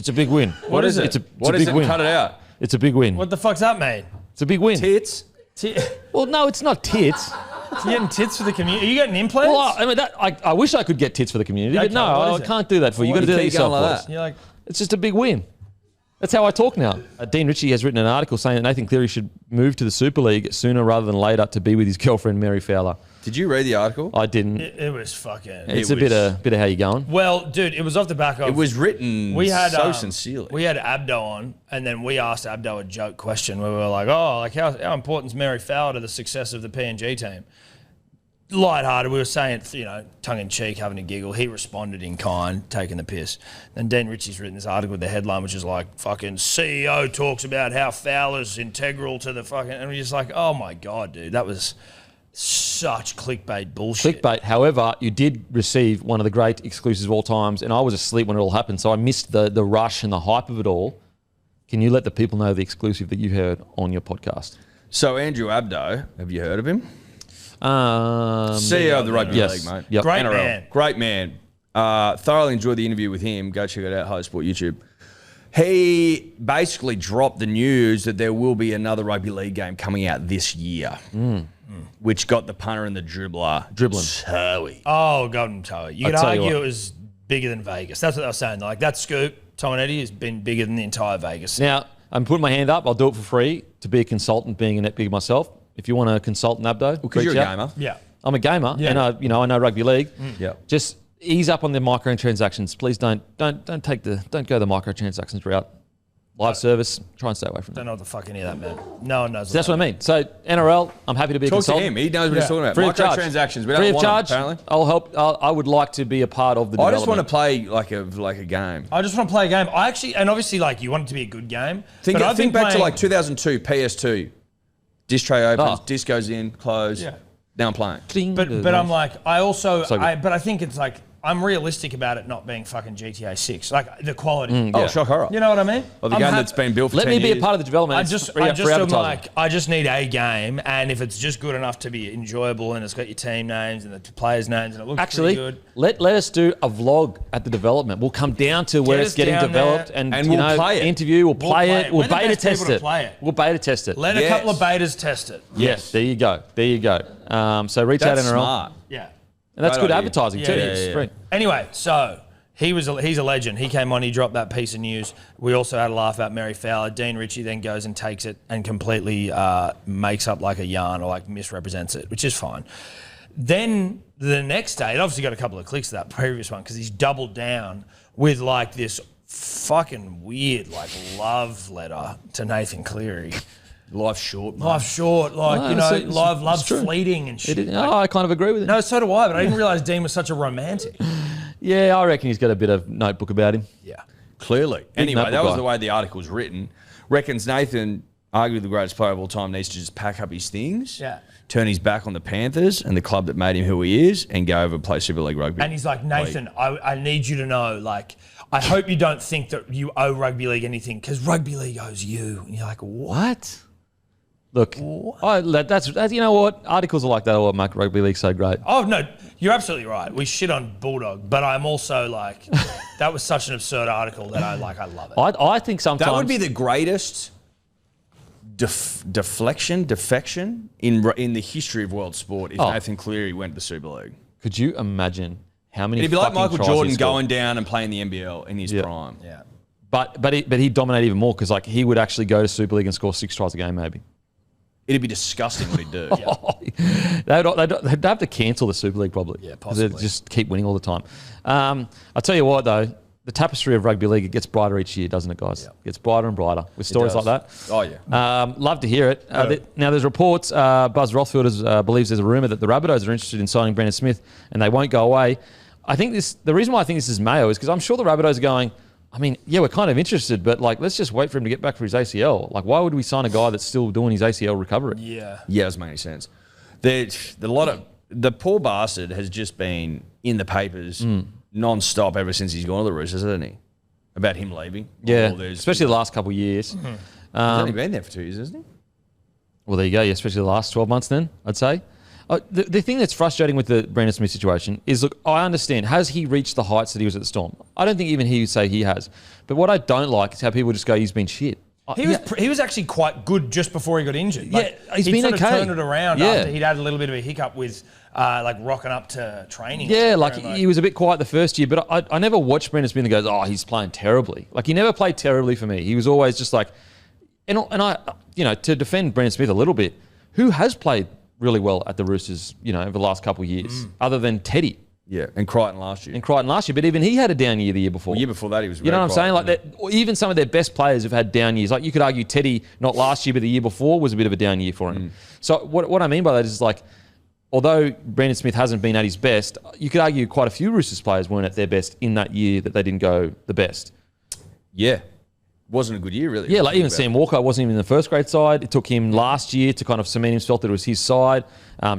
Speaker 1: a big win.
Speaker 2: What is it?
Speaker 1: It's a big win.
Speaker 3: Cut it out.
Speaker 1: It's a big win.
Speaker 2: What the fuck's that, mate?
Speaker 1: It's a big win.
Speaker 3: Tits.
Speaker 1: Well, no, it's not tits.
Speaker 2: You getting tits for the community? Are you getting implants?
Speaker 1: Well, I mean, I wish I could get tits for the community, but no, I can't do that for you. You've got to do it yourself, boys.
Speaker 2: You're like,
Speaker 1: it's just a big win. That's how I talk now. Dean Ritchie has written an article saying that Nathan Cleary should move to the Super League sooner rather than later to be with his girlfriend Mary Fowler.
Speaker 3: Did you read the article?
Speaker 1: I didn't.
Speaker 2: It was fucking.
Speaker 1: It's a bit of how you going.
Speaker 2: Well, dude, it was off the back of.
Speaker 3: It was written so sincerely.
Speaker 2: We had Abdo on, and then we asked Abdo a joke question where we were like, "Oh, like how important is Mary Fowler to the success of the PNG team?" Lighthearted, we were saying, tongue in cheek, having a giggle. He responded in kind, taking the piss. Then Dean Ritchie's written this article with the headline, which is like, "Fucking CEO talks about how Fowler's integral to the fucking," and we're just like, "Oh my god, dude, that was." Such clickbait bullshit.
Speaker 1: Clickbait. However, you did receive one of the great exclusives of all times, and I was asleep when it all happened, so I missed the rush and the hype of it all. Can you let the people know the exclusive that you heard on your podcast?
Speaker 3: So Andrew Abdo, have you heard of him?
Speaker 1: CEO
Speaker 3: of the Rugby League, mate.
Speaker 1: Yep.
Speaker 2: Great
Speaker 3: NRL.
Speaker 2: man.
Speaker 3: Great man. Thoroughly enjoyed the interview with him. Go check it out, High Sport YouTube. He basically dropped the news that there will be another rugby league game coming out this year, which got the punter and the dribbler
Speaker 1: Dribbling.
Speaker 3: Toey.
Speaker 2: Oh, Golden Toe. You could
Speaker 1: tell you
Speaker 2: argue
Speaker 1: what.
Speaker 2: it was bigger than Vegas. That's what they were saying. Like that scoop, Tom and Eddy, has been bigger than the entire Vegas.
Speaker 1: Now, I'm putting my hand up. I'll do it for free to be a consultant, being a net bigger myself. If you want to consult an Abdo,
Speaker 3: Because you're
Speaker 1: reach
Speaker 3: a
Speaker 1: out.
Speaker 3: gamer.
Speaker 2: Yeah.
Speaker 1: I'm a gamer, and I know rugby league.
Speaker 3: Yeah.
Speaker 1: Just ease up on the microtransactions. Please don't go the microtransactions route. Live service, try and stay away from that.
Speaker 2: Don't know what the fuck any of that meant. No one knows.
Speaker 1: So that's what I mean. So NRL, I'm happy to be a
Speaker 3: Talk to
Speaker 1: consultant.
Speaker 3: him. He knows what he's talking about.
Speaker 1: Free of charge.
Speaker 3: Microtransactions. We
Speaker 1: Free
Speaker 3: don't
Speaker 1: of
Speaker 3: want
Speaker 1: charge.
Speaker 3: them, apparently.
Speaker 1: I'll help. I would like to be a part of the
Speaker 3: I
Speaker 1: development.
Speaker 3: just want to play like a game.
Speaker 2: I just want to play a game. I actually, and obviously, like you want it to be a good game.
Speaker 3: Think
Speaker 2: but I've been
Speaker 3: back to
Speaker 2: playing-
Speaker 3: like 2002 PS2. Disc tray opens,
Speaker 1: Oh.
Speaker 3: disc goes in, close.
Speaker 2: Yeah.
Speaker 3: Now I'm playing.
Speaker 1: Ding.
Speaker 2: But I'm like, I also,
Speaker 1: So good.
Speaker 2: but I think it's like, I'm realistic about it not being fucking GTA 6. Like the quality.
Speaker 3: Oh, shock horror.
Speaker 2: You know what I mean?
Speaker 3: Of the
Speaker 2: I'm
Speaker 3: game
Speaker 2: hap-
Speaker 3: that's been built for
Speaker 1: Let
Speaker 3: 10
Speaker 1: me be
Speaker 3: years.
Speaker 1: a part of the development.
Speaker 2: I
Speaker 1: It's
Speaker 2: just,
Speaker 1: free
Speaker 2: I
Speaker 1: up
Speaker 2: just
Speaker 1: for
Speaker 2: am
Speaker 1: advertising.
Speaker 2: like, I just need a game, and if it's just good enough to be enjoyable, and it's got your team names and the players' names, and it looks
Speaker 1: Actually,
Speaker 2: pretty good.
Speaker 1: let us do a vlog at the development. We'll come down to where
Speaker 2: Get
Speaker 1: it's
Speaker 2: us
Speaker 1: getting
Speaker 2: down
Speaker 1: developed
Speaker 2: there.
Speaker 1: and
Speaker 3: we'll play it.
Speaker 1: interview. We'll play it. We'll
Speaker 2: We're the
Speaker 1: beta
Speaker 2: best
Speaker 1: test
Speaker 2: people to
Speaker 1: it.
Speaker 2: play it.
Speaker 1: We'll beta test it.
Speaker 2: Let
Speaker 3: Yes.
Speaker 2: a couple of betas test it.
Speaker 1: Yes, there you go. There you go. So reach
Speaker 3: That's
Speaker 1: out NRL.
Speaker 3: smart.
Speaker 2: Yeah.
Speaker 1: And that's
Speaker 3: Great
Speaker 1: good
Speaker 3: idea.
Speaker 1: advertising too.
Speaker 2: Yeah,
Speaker 1: It's
Speaker 3: yeah.
Speaker 1: free.
Speaker 2: Anyway, so he's a legend. He came on, he dropped that piece of news. We also had a laugh about Mary Fowler. Dean Ritchie then goes and takes it and completely makes up like a yarn or like misrepresents it, which is fine. Then the next day, it obviously got a couple of clicks to that previous one because he's doubled down with like this fucking weird like love letter to Nathan Cleary.
Speaker 3: Life's short, mate.
Speaker 2: Life's short, like,
Speaker 1: No,
Speaker 2: you know,
Speaker 1: it's
Speaker 2: love's
Speaker 1: true.
Speaker 2: fleeting and shit.
Speaker 1: I kind of agree with it.
Speaker 2: No, so do I, but I didn't realise Dean was such a romantic.
Speaker 1: Yeah, I reckon he's got a bit of notebook about him.
Speaker 2: Yeah.
Speaker 3: Clearly. Anyway,
Speaker 1: notebook
Speaker 3: that was
Speaker 1: guy.
Speaker 3: the way the article's written. Reckons Nathan, arguably the greatest player of all time, needs to just pack up his things,
Speaker 2: Yeah.
Speaker 3: turn his back on the Panthers and the club that made him who he is, and go over and play Super League rugby.
Speaker 2: And he's like, Nathan, I need you to know, like, I hope you don't think that you owe rugby league anything because rugby league owes you. And you're like, what?
Speaker 1: Look, that's you know what? Articles are like that are what make rugby league so great.
Speaker 2: Oh, no, you're absolutely right. We shit on Bulldog, but I'm also like, that was such an absurd article that I love it.
Speaker 1: I think sometimes
Speaker 3: that would be the greatest defection in the history of world sport if Nathan Cleary went to the Super League.
Speaker 1: Could you imagine how many?
Speaker 3: It'd be like
Speaker 1: fucking
Speaker 3: Michael
Speaker 1: tries
Speaker 3: Jordan
Speaker 1: he scored?
Speaker 3: going down and playing the NBL in his prime.
Speaker 2: Yeah.
Speaker 1: But he'd dominate even more because like he would actually go to Super League and score 6 tries a game maybe.
Speaker 3: It'd be disgusting what he'd do.
Speaker 1: They'd have to cancel the Super League probably.
Speaker 2: Yeah,
Speaker 1: 'Cause they'd
Speaker 2: possibly.
Speaker 1: just keep winning all the time. I'll tell you what though, the tapestry of rugby league, it gets brighter each year, doesn't it, guys? It gets brighter and brighter with stories like that.
Speaker 3: Oh, yeah.
Speaker 1: Love to hear it. Now, there's reports, Buzz Rothfield believes there's a rumour that the Rabbitohs are interested in signing Brandon Smith and they won't go away. The reason why I think this is Mayo is because I'm sure the Rabbitohs are going, I mean, yeah, we're kind of interested, but like, let's just wait for him to get back for his ACL. Like, why would we sign a guy that's still doing his ACL recovery?
Speaker 2: Yeah.
Speaker 3: Yeah, it doesn't make any sense. The poor bastard has just been in the papers non-stop ever since he's gone to the Roosters, hasn't he? About him leaving.
Speaker 1: Yeah,
Speaker 3: Or there's-
Speaker 1: especially the last couple of years.
Speaker 3: He's only been there for 2 years, hasn't he?
Speaker 1: Well, there you go. Yeah, especially the last 12 months then, I'd say. The thing that's frustrating with the Brandon Smith situation is, look, I understand. Has he reached the heights that he was at the Storm? I don't think even he would say he has. But what I don't like is how people just go, he's been shit.
Speaker 2: He was actually quite good just before he got injured. Like,
Speaker 1: he's been
Speaker 2: sort
Speaker 1: okay.
Speaker 2: of turned it around after he'd had a little bit of a hiccup with like rocking up to training.
Speaker 1: Yeah, like he was a bit quiet the first year, but I never watched Brendan Smith and goes, oh, he's playing terribly. Like he never played terribly for me. He was always just like, and I, to defend Brendan Smith a little bit, who has played really well at the Roosters, over the last couple of years, other than Teddy.
Speaker 3: Yeah, and Crichton last year.
Speaker 1: But even he had a down year the year before.
Speaker 3: The year before that, he was.
Speaker 1: You know what I'm saying? Like that, even some of their best players have had down years. Like you could argue Teddy, not last year but the year before, was a bit of a down year for him. So what I mean by that is like, although Brendan Smith hasn't been at his best, you could argue quite a few Roosters players weren't at their best in that year that they didn't go the best.
Speaker 3: Yeah. Wasn't a good year, really.
Speaker 1: Yeah, like even Sam Walker wasn't even in the first grade side. It took him last year to kind of cement himself that it was his side.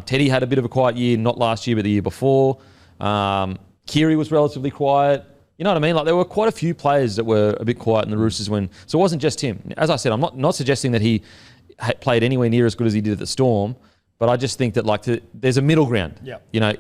Speaker 1: Teddy had a bit of a quiet year, not last year, but the year before. Cleary was relatively quiet. You know what I mean? Like there were quite a few players that were a bit quiet in the Roosters so it wasn't just him. As I said, I'm not suggesting that he played anywhere near as good as he did at the Storm, but I just think that there's a middle ground.
Speaker 2: Yeah.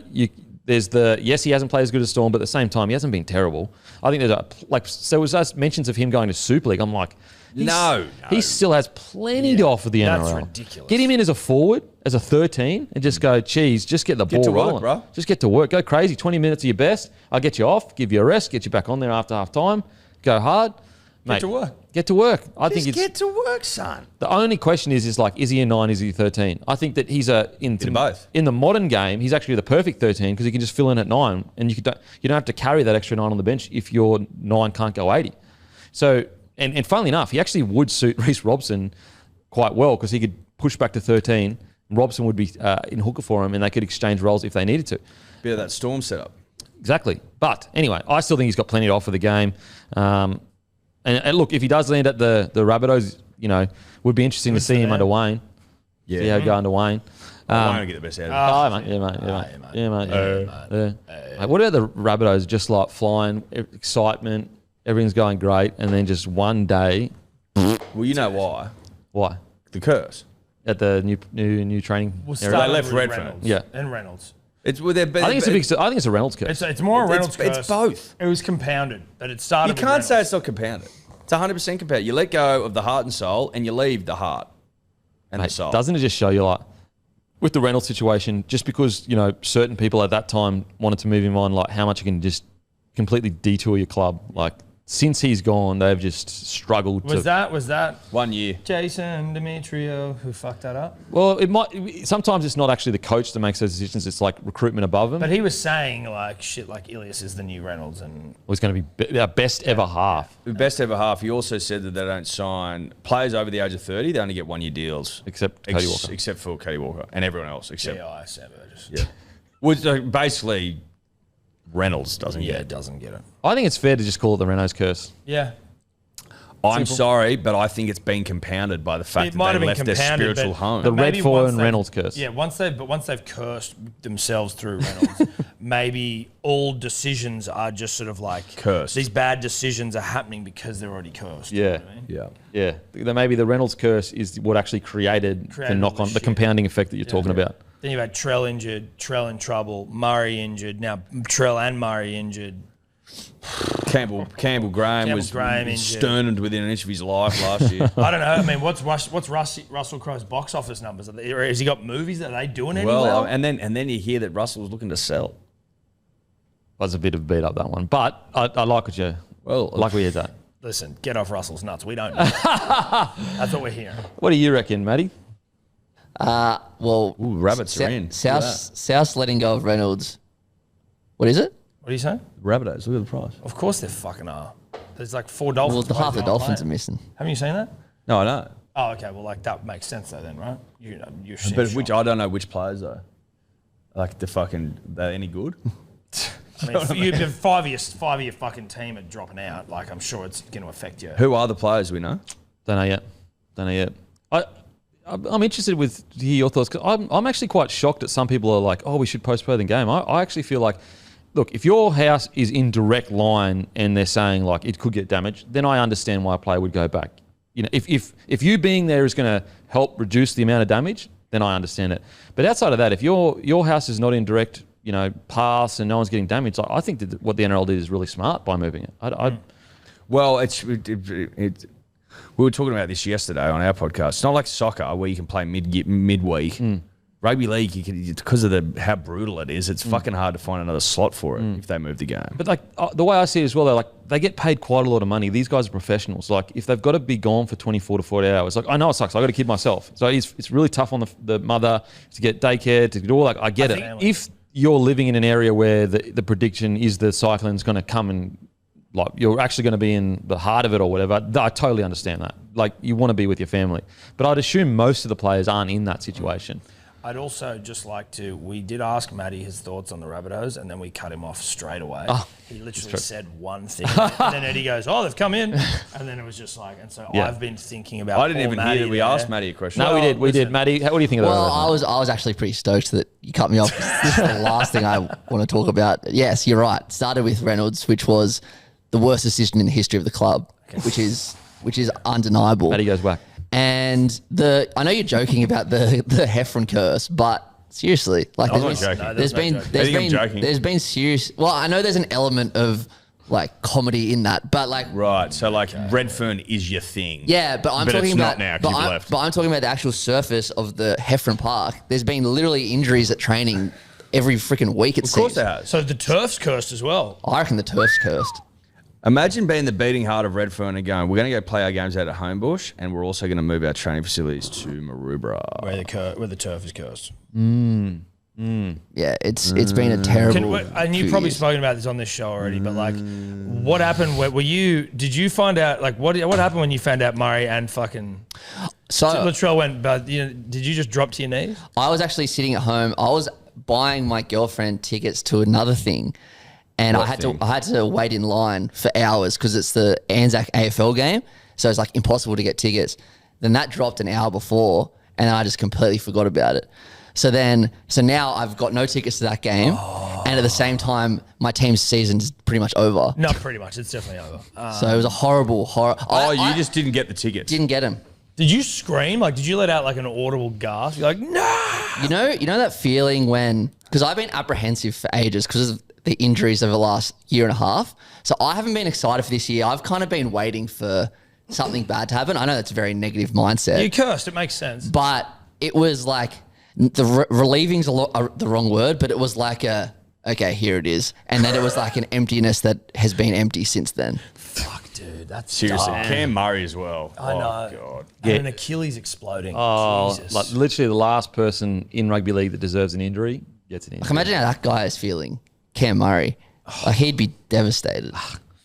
Speaker 1: There's yes, he hasn't played as good as Storm, but at the same time, he hasn't been terrible. I think there was those mentions of him going to Super League. I'm like,
Speaker 3: no.
Speaker 1: He still has plenty to offer the NRL.
Speaker 2: That's ridiculous.
Speaker 1: Get him in as a forward, as a 13, and just go, geez, just get the ball rolling.
Speaker 3: Work, bro.
Speaker 1: Just get to work. Go crazy. 20 minutes of your best. I'll get you off, give you a rest, get you back on there after half time. Go hard. Mate,
Speaker 2: to work.
Speaker 1: Get to work. I think it's
Speaker 3: get to work, son.
Speaker 1: the only question is he a 9? Is he a 13? I think that he's in
Speaker 3: both.
Speaker 1: In the modern game, he's actually the perfect 13 because he can just fill in at 9, and you don't have to carry that extra 9 on the bench if your 9 can't go 80. So, and funnily enough, he actually would suit Reece Robson quite well because he could push back to 13. Robson would be in hooker for him, and they could exchange roles if they needed to.
Speaker 3: Bit of that Storm setup.
Speaker 1: Exactly. But anyway, I still think he's got plenty to offer the game. And look, if he does land at the Rabbitohs, would be interesting to see him under Wayne. Yeah. See how he go under Wayne.
Speaker 3: Wayne will get the best out of it.
Speaker 1: Mate. Mate. What about the Rabbitohs? Just like flying, excitement, everything's going great, and then just one day.
Speaker 3: Well, you know why?
Speaker 1: Why?
Speaker 3: The curse.
Speaker 1: At the new training area.
Speaker 3: They left Redfern.
Speaker 1: Yeah.
Speaker 2: And Reynolds.
Speaker 3: It's with their.
Speaker 1: I think it's a Reynolds curse.
Speaker 2: It's more a Reynolds curse.
Speaker 3: It's both.
Speaker 2: It was compounded, but it started.
Speaker 3: You can't say it's not compounded. It's 100% compounded. You let go of the heart and soul, and you leave the heart and the soul.
Speaker 1: Doesn't it just show you, like, with the Reynolds situation, just because certain people at that time wanted to move him on, like how much you can just completely detour your club, like. Since he's gone, they've just struggled.
Speaker 2: Was that
Speaker 3: 1 year?
Speaker 2: Jason Demetrio who fucked that up?
Speaker 1: Well, it might. Sometimes it's not actually the coach that makes those decisions. It's like recruitment above him.
Speaker 2: But he was saying like shit, like Ilias is the new Reynolds, and
Speaker 1: was going to be our best ever half.
Speaker 3: Best ever half. He also said that they don't sign players over the age of 30. They only get 1 year deals,
Speaker 1: except Cody Walker,
Speaker 3: except for Cody Walker and everyone else. Except
Speaker 2: yeah.
Speaker 3: Which basically. Reynolds doesn't get it.
Speaker 2: Doesn't get it.
Speaker 1: I think it's fair to just call it the Reynolds curse.
Speaker 2: Yeah.
Speaker 3: I'm sorry, but I think it's been compounded by the fact that they left their spiritual home.
Speaker 1: The Redfern and Reynolds curse.
Speaker 2: Yeah, once they've cursed themselves through Reynolds, maybe all decisions are just sort of like
Speaker 3: cursed.
Speaker 2: These bad decisions are happening because they're already cursed.
Speaker 1: Yeah.
Speaker 2: You know what I mean?
Speaker 1: Yeah. Maybe the Reynolds curse is what actually created the knock-on, the compounding effect that you're talking about.
Speaker 2: Then you've had Trell injured, Trell in trouble, Murray injured, now Trell and Murray injured.
Speaker 3: Campbell Graham was sternumed within an inch of his life last year.
Speaker 2: I don't know. I mean, what's Russell Crowe's box office numbers? Has he got movies? Are they doing any well?
Speaker 3: And then you hear that Russell was looking to sell.
Speaker 1: Was a bit of a beat up that one, but I like what you. Well, like we hear that.
Speaker 2: Listen, get off Russell's nuts. We don't know. That's what we're hearing.
Speaker 1: What do you reckon, Matty?
Speaker 5: Well,
Speaker 3: Rabbits are in.
Speaker 5: South's letting go of Reynolds. What is it?
Speaker 2: What are you saying?
Speaker 3: Rabbitohs, look at the price.
Speaker 2: Of course they fucking are. There's like 4 Dolphins.
Speaker 5: Well, half the Dolphins are missing.
Speaker 2: Haven't you seen that?
Speaker 3: No, I know.
Speaker 2: Oh, okay. Well, like that makes sense though, then, right? You're
Speaker 3: but I don't know which players though. Like they're any good?
Speaker 2: I mean, if 5 of your fucking team are dropping out, like I'm sure it's going to affect you.
Speaker 3: Who are the players we know?
Speaker 1: Don't know yet. I'm interested to hear your thoughts because I'm actually quite shocked that some people are like, oh, we should postpone the game. I actually feel like, look, if your house is in direct line and they're saying like it could get damaged, then I understand why a player would go back. If you being there is going to help reduce the amount of damage, then I understand it. But outside of that, if your house is not in direct, pass and no one's getting damaged, I think that what the NRL did is really smart by moving it. Well,
Speaker 3: We were talking about this yesterday on our podcast. It's not like soccer where you can play midweek. Rugby league, you can, because of how brutal it is, it's fucking hard to find another slot for it if they move the game.
Speaker 1: But like the way I see it as well, they're like they get paid quite a lot of money. These guys are professionals. Like if they've got to be gone for 24 to 40 hours, like I know it sucks. I got a kid myself, so it's really tough on the mother to get daycare, to do all that. I get it. If you're living in an area where the prediction is the cyclone's going to come and like you're actually going to be in the heart of it or whatever, I totally understand that. Like you want to be with your family, but I'd assume most of the players aren't in that situation.
Speaker 2: I'd also just like to, we did ask Matty his thoughts on the Rabbitohs and then we cut him off straight away. He literally said one thing and then Eddie goes, they've come in. And then it was just like, and so I've been thinking about
Speaker 3: I didn't even hear that we asked Matty a question.
Speaker 1: No, we did. Matty, what do you think of that?
Speaker 5: Well, I was actually pretty stoked that you cut me off. This is the last thing I want to talk about. Yes, you're right. Started with Reynolds, which was the worst decision in the history of the club, which is undeniable.
Speaker 1: Matty goes whack.
Speaker 5: And I know you're joking about the Heffron curse, but seriously, like there's been serious. Well, I know there's an element of like comedy in that, but like
Speaker 3: right. So like Redfern is your thing.
Speaker 5: Yeah, but I'm talking
Speaker 3: it's
Speaker 5: about
Speaker 3: not now because you've left.
Speaker 5: But I'm talking about the actual surface of the Heffron Park. There's been literally injuries at training every freaking week. It seems.
Speaker 3: Of course there has.
Speaker 2: So the turf's cursed as well.
Speaker 5: I reckon the turf's cursed.
Speaker 3: Imagine being the beating heart of Redfern and going, we're going to go play our games out at Homebush and we're also going to move our training facilities to Maroubra.
Speaker 2: Where the turf is cursed.
Speaker 5: Yeah, it's been a terrible.
Speaker 2: And you've probably spoken about this on this show already, but like, what happened? Did you find out? Like, what happened when you found out Murray and fucking Latrell went? But did you just drop to your knees?
Speaker 5: I was actually sitting at home. I was buying my girlfriend tickets to another thing, and I had to wait in line for hours because it's the Anzac AFL game, so it's like impossible to get tickets. Then that dropped an hour before, and I just completely forgot about it. So now I've got no tickets to that game, and at the same time, my team's season's pretty much over.
Speaker 2: Not pretty much, it's definitely over.
Speaker 5: So it was a horrible.
Speaker 3: You just didn't get the tickets.
Speaker 5: Didn't get them.
Speaker 2: Did you scream? Like, did you let out like an audible gasp? You're like, nah!
Speaker 5: You know that feeling because I've been apprehensive for ages because of the injuries over the last year and a half. So I haven't been excited for this year. I've kind of been waiting for something bad to happen. I know that's a very negative mindset.
Speaker 2: You cursed. It makes sense.
Speaker 5: But it was like relieving's the wrong word, but it was like okay, here it is. And then it was like an emptiness that has been empty since then.
Speaker 2: Fuck, dude. That's
Speaker 3: seriously.
Speaker 2: dark.
Speaker 3: Cam Murray as well.
Speaker 2: I know.
Speaker 3: God.
Speaker 2: And an Achilles exploding. Jesus.
Speaker 1: Like literally the last person in rugby league that deserves an injury gets an injury.
Speaker 5: Like imagine how that guy is feeling, Cam Murray. Like he'd be devastated.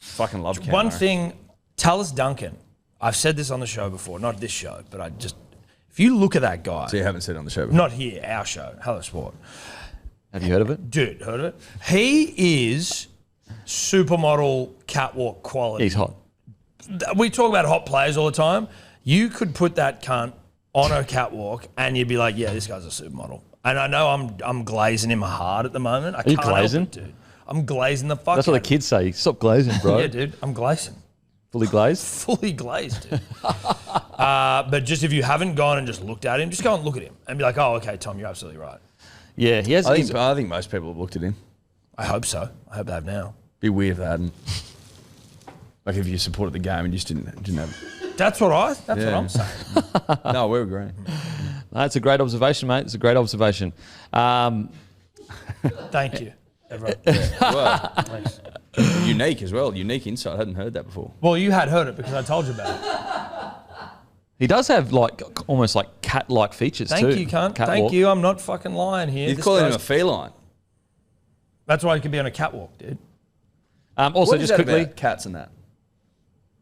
Speaker 3: Fucking love Cam
Speaker 2: One
Speaker 3: Murray.
Speaker 2: thing, Tallis Duncan. I've said this on the show before, not this show, but if you look at that guy.
Speaker 3: So you haven't said it on the show before?
Speaker 2: Not here, our show, Hello Sport.
Speaker 1: Have you heard of it?
Speaker 2: Dude, heard of it? He is supermodel catwalk quality.
Speaker 1: He's hot.
Speaker 2: We talk about hot players all the time. You could put that cunt on a catwalk and you'd be like, yeah, this guy's a supermodel. And I know I'm glazing him hard at the moment.
Speaker 1: Are you glazing?
Speaker 2: Help it, dude. I'm glazing the fuck
Speaker 1: That's what the kids say. Stop glazing, bro.
Speaker 2: Yeah, dude. I'm glazing.
Speaker 1: Fully glazed?
Speaker 2: Fully glazed, dude. But just if you haven't gone and just looked at him, just go and look at him and be like, oh, okay, Tom, you're absolutely right.
Speaker 1: Yeah, he has.
Speaker 3: I think most people have looked at him.
Speaker 2: I hope so. I hope they have now.
Speaker 3: Be weird if they hadn't. Like if you supported the game and just didn't have.
Speaker 2: That's what I'm saying.
Speaker 3: No, we're agreeing.
Speaker 1: That's a great observation, mate. It's a great observation.
Speaker 2: Thank you, everyone.
Speaker 3: Well,
Speaker 2: Thanks.
Speaker 3: unique as well. Unique insight. I hadn't heard that before.
Speaker 2: Well, you had heard it because I told you about it.
Speaker 1: He does have like almost like cat-like features too.
Speaker 2: Thank you, cunt. Thank you. I'm not fucking lying here.
Speaker 3: You're calling him a feline.
Speaker 2: That's why he could be on a catwalk, dude.
Speaker 1: Also,
Speaker 3: What is
Speaker 1: just
Speaker 3: that
Speaker 1: quickly,
Speaker 3: about cats and that.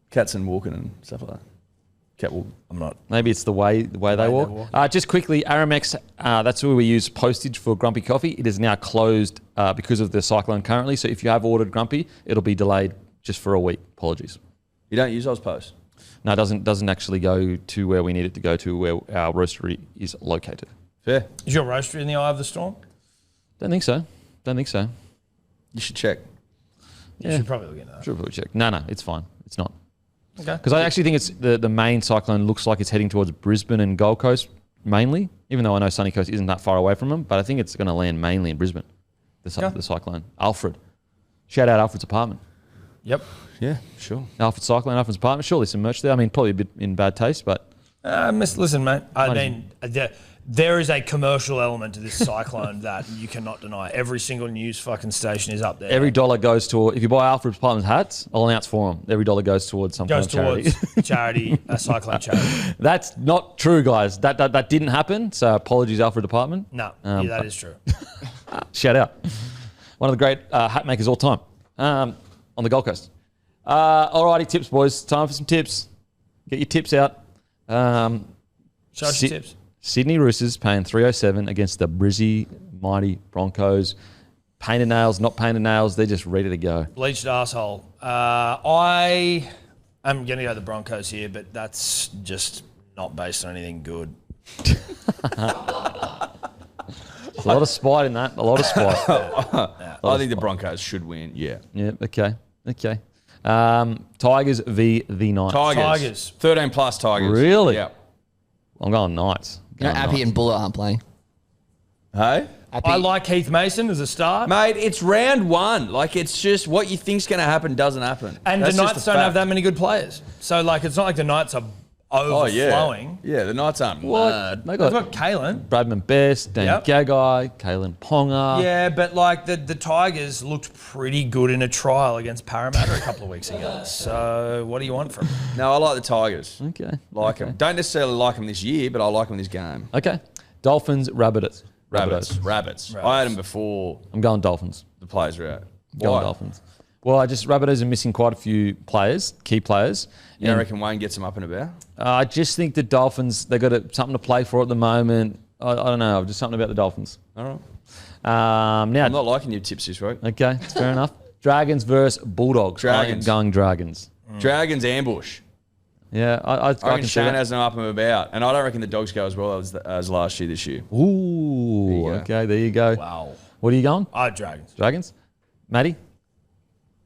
Speaker 3: Cats and walking and stuff like that. Catwalk.
Speaker 2: I'm not.
Speaker 1: maybe it's the way they walk. Just quickly, Aramex, that's where we use postage for Grumpy Coffee. It is now closed because of the cyclone currently. So if you have ordered Grumpy, it'll be delayed just for a week. Apologies.
Speaker 3: You don't use Ozpost?
Speaker 1: No, it doesn't actually go to where we need it to go to, where our roastery is located.
Speaker 3: Fair.
Speaker 2: Is your roastery in the eye of the storm?
Speaker 1: Don't think so.
Speaker 3: You should check.
Speaker 2: You should probably look into that.
Speaker 1: Should probably check. No, it's fine. It's not.
Speaker 2: Okay.
Speaker 1: Because I actually think it's the main cyclone looks like it's heading towards Brisbane and Gold Coast mainly, even though I know Sunny Coast isn't that far away from them, but I think it's going to land mainly in Brisbane, the cyclone. Alfred. Shout out Alfred's apartment.
Speaker 2: Yep.
Speaker 3: Yeah, sure.
Speaker 1: Alfred Cyclone, Alfred's apartment. Surely some merch there. I mean, probably a bit in bad taste, but
Speaker 2: Listen, mate. I mean, there is a commercial element to this Cyclone that you cannot deny. Every single news fucking station is up there.
Speaker 1: every dollar goes toward. If you buy Alfred's apartment hats, I'll announce for them. Every dollar goes towards some kind
Speaker 2: goes
Speaker 1: of charity.
Speaker 2: towards charity, a Cyclone charity.
Speaker 1: That's not true, guys. That didn't happen. So apologies, Alfred Apartment.
Speaker 2: No, yeah, that is true.
Speaker 1: Shout out. One of the great hat makers all time on the Gold Coast. Alrighty, tips, boys. Time for some tips. Get your tips out.
Speaker 2: Show us your tips.
Speaker 1: Sydney Roosters paying 307 against the Brizzy Mighty Broncos. Painted nails, not painted nails. They're just ready to go.
Speaker 2: Bleached asshole. I am going to go the Broncos here, but that's just not based on anything good.
Speaker 1: A lot of spite in that. A lot of spite.
Speaker 3: I think the Broncos should win. Yeah.
Speaker 1: Yeah, okay. Tigers v the Knights.
Speaker 2: Tigers.
Speaker 3: 13 plus Tigers.
Speaker 1: Really?
Speaker 3: Yeah.
Speaker 1: I'm going Knights.
Speaker 5: You know, Appy and Buller aren't playing.
Speaker 3: Hey?
Speaker 5: Appy,
Speaker 2: I like Heath Mason as a start.
Speaker 3: Mate, it's round one. Like, it's just what you think's going to happen doesn't happen.
Speaker 2: And
Speaker 3: That's
Speaker 2: the
Speaker 3: just
Speaker 2: Knights
Speaker 3: a
Speaker 2: don't have
Speaker 3: fact.
Speaker 2: that many good players. So, like, it's not like the Knights are
Speaker 3: Oh, yeah.
Speaker 2: overflowing.
Speaker 3: Yeah, the Knights aren't
Speaker 1: What?
Speaker 3: mad.
Speaker 1: They
Speaker 2: They've
Speaker 1: got
Speaker 2: got Kalen.
Speaker 1: Bradman Best, Dan
Speaker 2: Yep.
Speaker 1: Gagai, Kalen Ponga.
Speaker 2: Yeah, but like the Tigers looked pretty good in a trial against Parramatta a couple of weeks ago. So what do you want from them?
Speaker 3: No, I like the Tigers.
Speaker 1: Okay.
Speaker 3: Like them. Don't necessarily like them this year, but I like them this game.
Speaker 1: Okay. Dolphins, Rabbitohs.
Speaker 3: Rabbits. I had them before
Speaker 1: I'm going Dolphins.
Speaker 3: the players were out.
Speaker 1: Going
Speaker 3: Why?
Speaker 1: Dolphins. Well, Rabbitohs are missing quite a few players, key players.
Speaker 3: You don't
Speaker 1: And,
Speaker 3: reckon Wayne gets them up and about?
Speaker 1: I just think the Dolphins, they've got something to play for at the moment. I don't know. Just something about the Dolphins.
Speaker 3: All right.
Speaker 1: Now,
Speaker 3: I'm not liking your tips this week.
Speaker 1: okay, it's fair enough. Dragons versus Bulldogs.
Speaker 3: Dragons.
Speaker 1: I am going Dragons.
Speaker 3: Dragons ambush.
Speaker 1: Yeah, I
Speaker 3: I
Speaker 1: can
Speaker 3: reckon
Speaker 1: see
Speaker 3: Shane
Speaker 1: that.
Speaker 3: has them up and about. And I don't reckon the Dogs go as well as last year this year.
Speaker 1: Ooh,
Speaker 3: you go.
Speaker 1: okay, there you go.
Speaker 2: Wow.
Speaker 1: What are you going?
Speaker 2: Dragons.
Speaker 1: Dragons? Matty?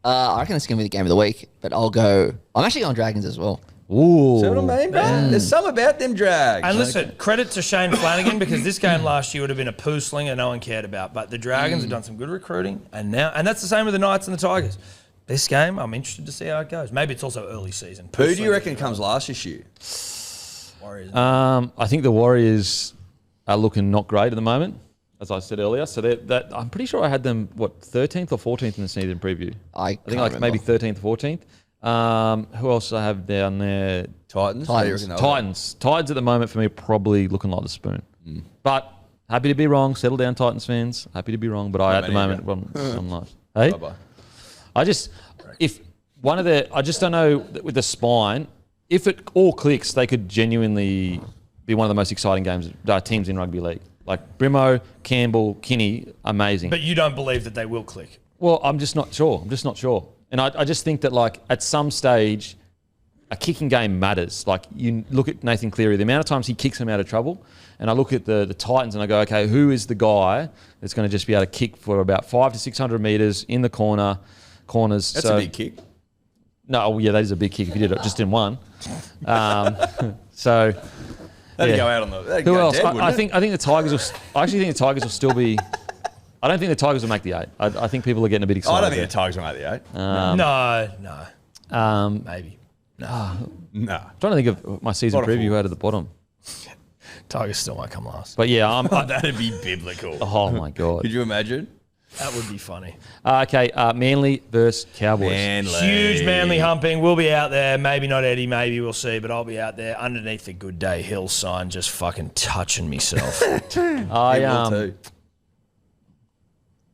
Speaker 5: I reckon it's going to be the game of the week, but I'm actually going Dragons as well.
Speaker 1: Ooh.
Speaker 3: See what I mean, bro? There's some about them Drags.
Speaker 2: And listen, credit to Shane Flanagan because this game last year would have been a poo slinger no one cared about. But the Dragons have done some good recruiting, and that's the same with the Knights and the Tigers. This game, I'm interested to see how it goes. Maybe it's also early season.
Speaker 3: Who do you reckon comes last this year?
Speaker 2: Warriors.
Speaker 1: I think the Warriors are looking not great at the moment, as I said earlier. So I'm pretty sure I had them, 13th or 14th in the season preview?
Speaker 5: I
Speaker 1: think like maybe 13th or 14th. Who else do I have down there?
Speaker 3: Titans.
Speaker 5: Titans.
Speaker 3: How do you reckon they'll go?
Speaker 1: Titans at the moment for me probably looking like the spoon. But happy to be wrong. Settle down, Titans fans. Happy to be wrong. But at the moment, I'm not. Hey,
Speaker 3: Bye-bye.
Speaker 1: I just don't know with the spine. If it all clicks, they could genuinely be one of the most exciting teams in rugby league. Like Brimo, Campbell, Kinney, amazing.
Speaker 2: But you don't believe that they will click.
Speaker 1: Well, I'm just not sure. And I just think that, like, at some stage, a kicking game matters. Like, you look at Nathan Cleary, the amount of times he kicks them out of trouble, and I look at the Titans and I go, okay, who is the guy that's going to just be able to kick for about 500 to 600 metres in the corners?
Speaker 3: That's a big kick.
Speaker 1: No, yeah, that is a big kick if you did it just in one. So...
Speaker 3: That'd
Speaker 1: yeah.
Speaker 3: go out on the. That'd
Speaker 1: Who
Speaker 3: go
Speaker 1: else?
Speaker 3: Dead,
Speaker 1: I think the Tigers will... I actually think the Tigers will still be... I don't think the Tigers will make the 8. I think people are getting a bit excited.
Speaker 3: I don't think the Tigers will make the 8.
Speaker 2: No. Maybe.
Speaker 3: No.
Speaker 1: Trying to think of my season
Speaker 3: What a
Speaker 1: preview
Speaker 3: fool.
Speaker 1: out of the bottom.
Speaker 2: Tigers still might come last.
Speaker 1: But yeah,
Speaker 3: That'd be biblical.
Speaker 1: oh my God.
Speaker 3: Could you imagine?
Speaker 2: That would be funny.
Speaker 1: Okay, Manly versus Cowboys.
Speaker 2: Huge Manly humping. We'll be out there. Maybe not Eddie. Maybe we'll see. But I'll be out there underneath the Good Day Hill sign, just fucking touching myself.
Speaker 1: I
Speaker 3: will too.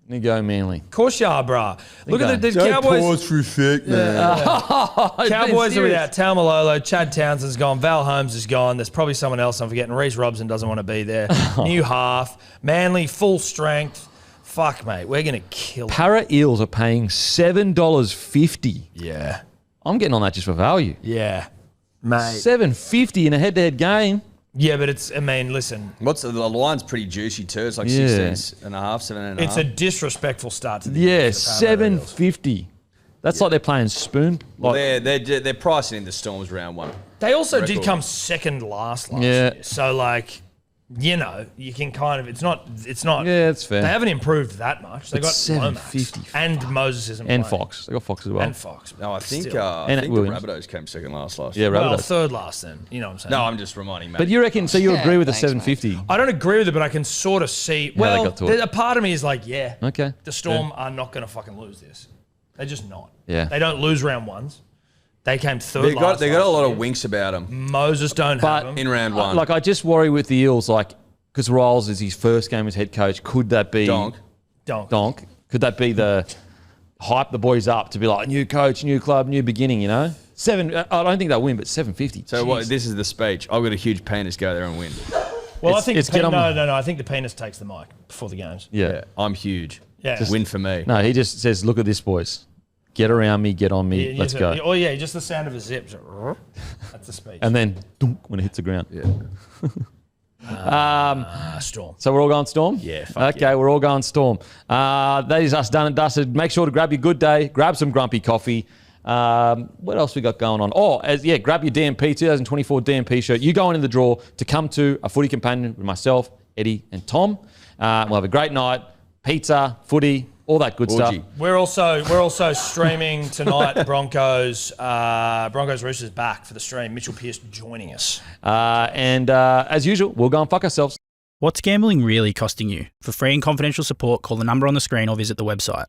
Speaker 1: let me go Manly.
Speaker 2: Of course you are, brah. Look at the Cowboys.
Speaker 3: for effect, man.
Speaker 2: Cowboys are without Taumalolo. Chad Townsend's gone. Val Holmes is gone. There's probably someone else I'm forgetting. Reece Robson doesn't want to be there. New half. Manly full strength. Fuck, mate. We're going to kill them.
Speaker 1: Para Eels are paying $7.50.
Speaker 2: Yeah.
Speaker 1: I'm getting on that just for value.
Speaker 2: Yeah. Mate.
Speaker 1: $7.50 in a head-to-head game.
Speaker 2: Yeah, but listen.
Speaker 3: What's the line's pretty juicy too. It's like 16 and a half, 7 and a half.
Speaker 2: It's a disrespectful start to the year.
Speaker 1: Yeah,
Speaker 2: for the Parramatta Eels.
Speaker 1: $7.50. That's like they're playing spoon. Like,
Speaker 3: They're pricing in the Storms round 1.
Speaker 2: They also did
Speaker 3: Record.
Speaker 2: come second last
Speaker 1: Yeah.
Speaker 2: year. So, like, you know, you can kind of. It's not.
Speaker 1: Yeah, it's fair.
Speaker 2: They haven't improved that much. They got
Speaker 1: $750.
Speaker 2: Lomax and Moses isn't
Speaker 1: And
Speaker 2: playing.
Speaker 1: Fox. They got Fox as well.
Speaker 2: And Fox.
Speaker 3: No, I think
Speaker 2: Still.
Speaker 3: I think the
Speaker 1: Williams.
Speaker 3: Rabbitohs came second last
Speaker 1: Yeah,
Speaker 3: year.
Speaker 2: Well,
Speaker 1: Rabbitohs.
Speaker 2: third last then. You know what I'm saying?
Speaker 3: No, I'm just reminding mate.
Speaker 1: But you reckon, so you
Speaker 5: Yeah,
Speaker 1: agree with the
Speaker 5: thanks, mate.
Speaker 1: 750?
Speaker 2: I don't agree with it, but I can sort of see.
Speaker 1: they
Speaker 2: Well,
Speaker 1: got to it.
Speaker 2: a part of me is like, yeah,
Speaker 1: Okay.
Speaker 2: the Storm are not going to fucking lose this. They're just not.
Speaker 1: Yeah.
Speaker 2: They don't lose round ones. They came third.
Speaker 3: They got a
Speaker 2: last
Speaker 3: lot
Speaker 2: year.
Speaker 3: of winks about them
Speaker 2: Moses don't
Speaker 1: But-
Speaker 2: have them.
Speaker 3: in round one.
Speaker 1: Like, I just worry with the Eels, like, because Riles is his first game as head coach. Could that be
Speaker 3: Donk.
Speaker 2: Don't.
Speaker 1: Could that be the hype the boys up to be like new coach, new club, new beginning? You know, I don't think they'll win, but 750.
Speaker 3: So what? This is the speech. I've got a huge penis. Go there and win.
Speaker 2: Well, I
Speaker 1: It's-
Speaker 2: think
Speaker 1: it's get on-
Speaker 2: no. I think the penis takes the mic before the games.
Speaker 1: Yeah.
Speaker 3: Yeah, I'm huge.
Speaker 2: Yeah.
Speaker 3: Just win for me.
Speaker 1: No, he just says, "Look at this, boys. Get around me, get on me. Let's go."
Speaker 2: Oh yeah, just the sound of a zip. That's the speech.
Speaker 1: And then dunk, when it hits the ground.
Speaker 3: Yeah.
Speaker 2: Storm.
Speaker 1: So we're all going Storm?
Speaker 3: Yeah, fuck
Speaker 1: Okay, we're all going Storm. That is us done and dusted. Make sure to grab your good day, grab some grumpy coffee. What else we got going on? Grab your DMP 2024 DMP shirt. You go in the draw to come to a footy companion with myself, Eddie, and Tom. We'll have a great night. Pizza, footy, all that good
Speaker 3: Orgy.
Speaker 1: stuff.
Speaker 2: We're also streaming tonight. Broncos Roosters back for the stream. Mitchell Pearce joining us.
Speaker 1: And as usual, we'll go and fuck ourselves.
Speaker 6: What's gambling really costing you? For free and confidential support, call the number on the screen or visit the website.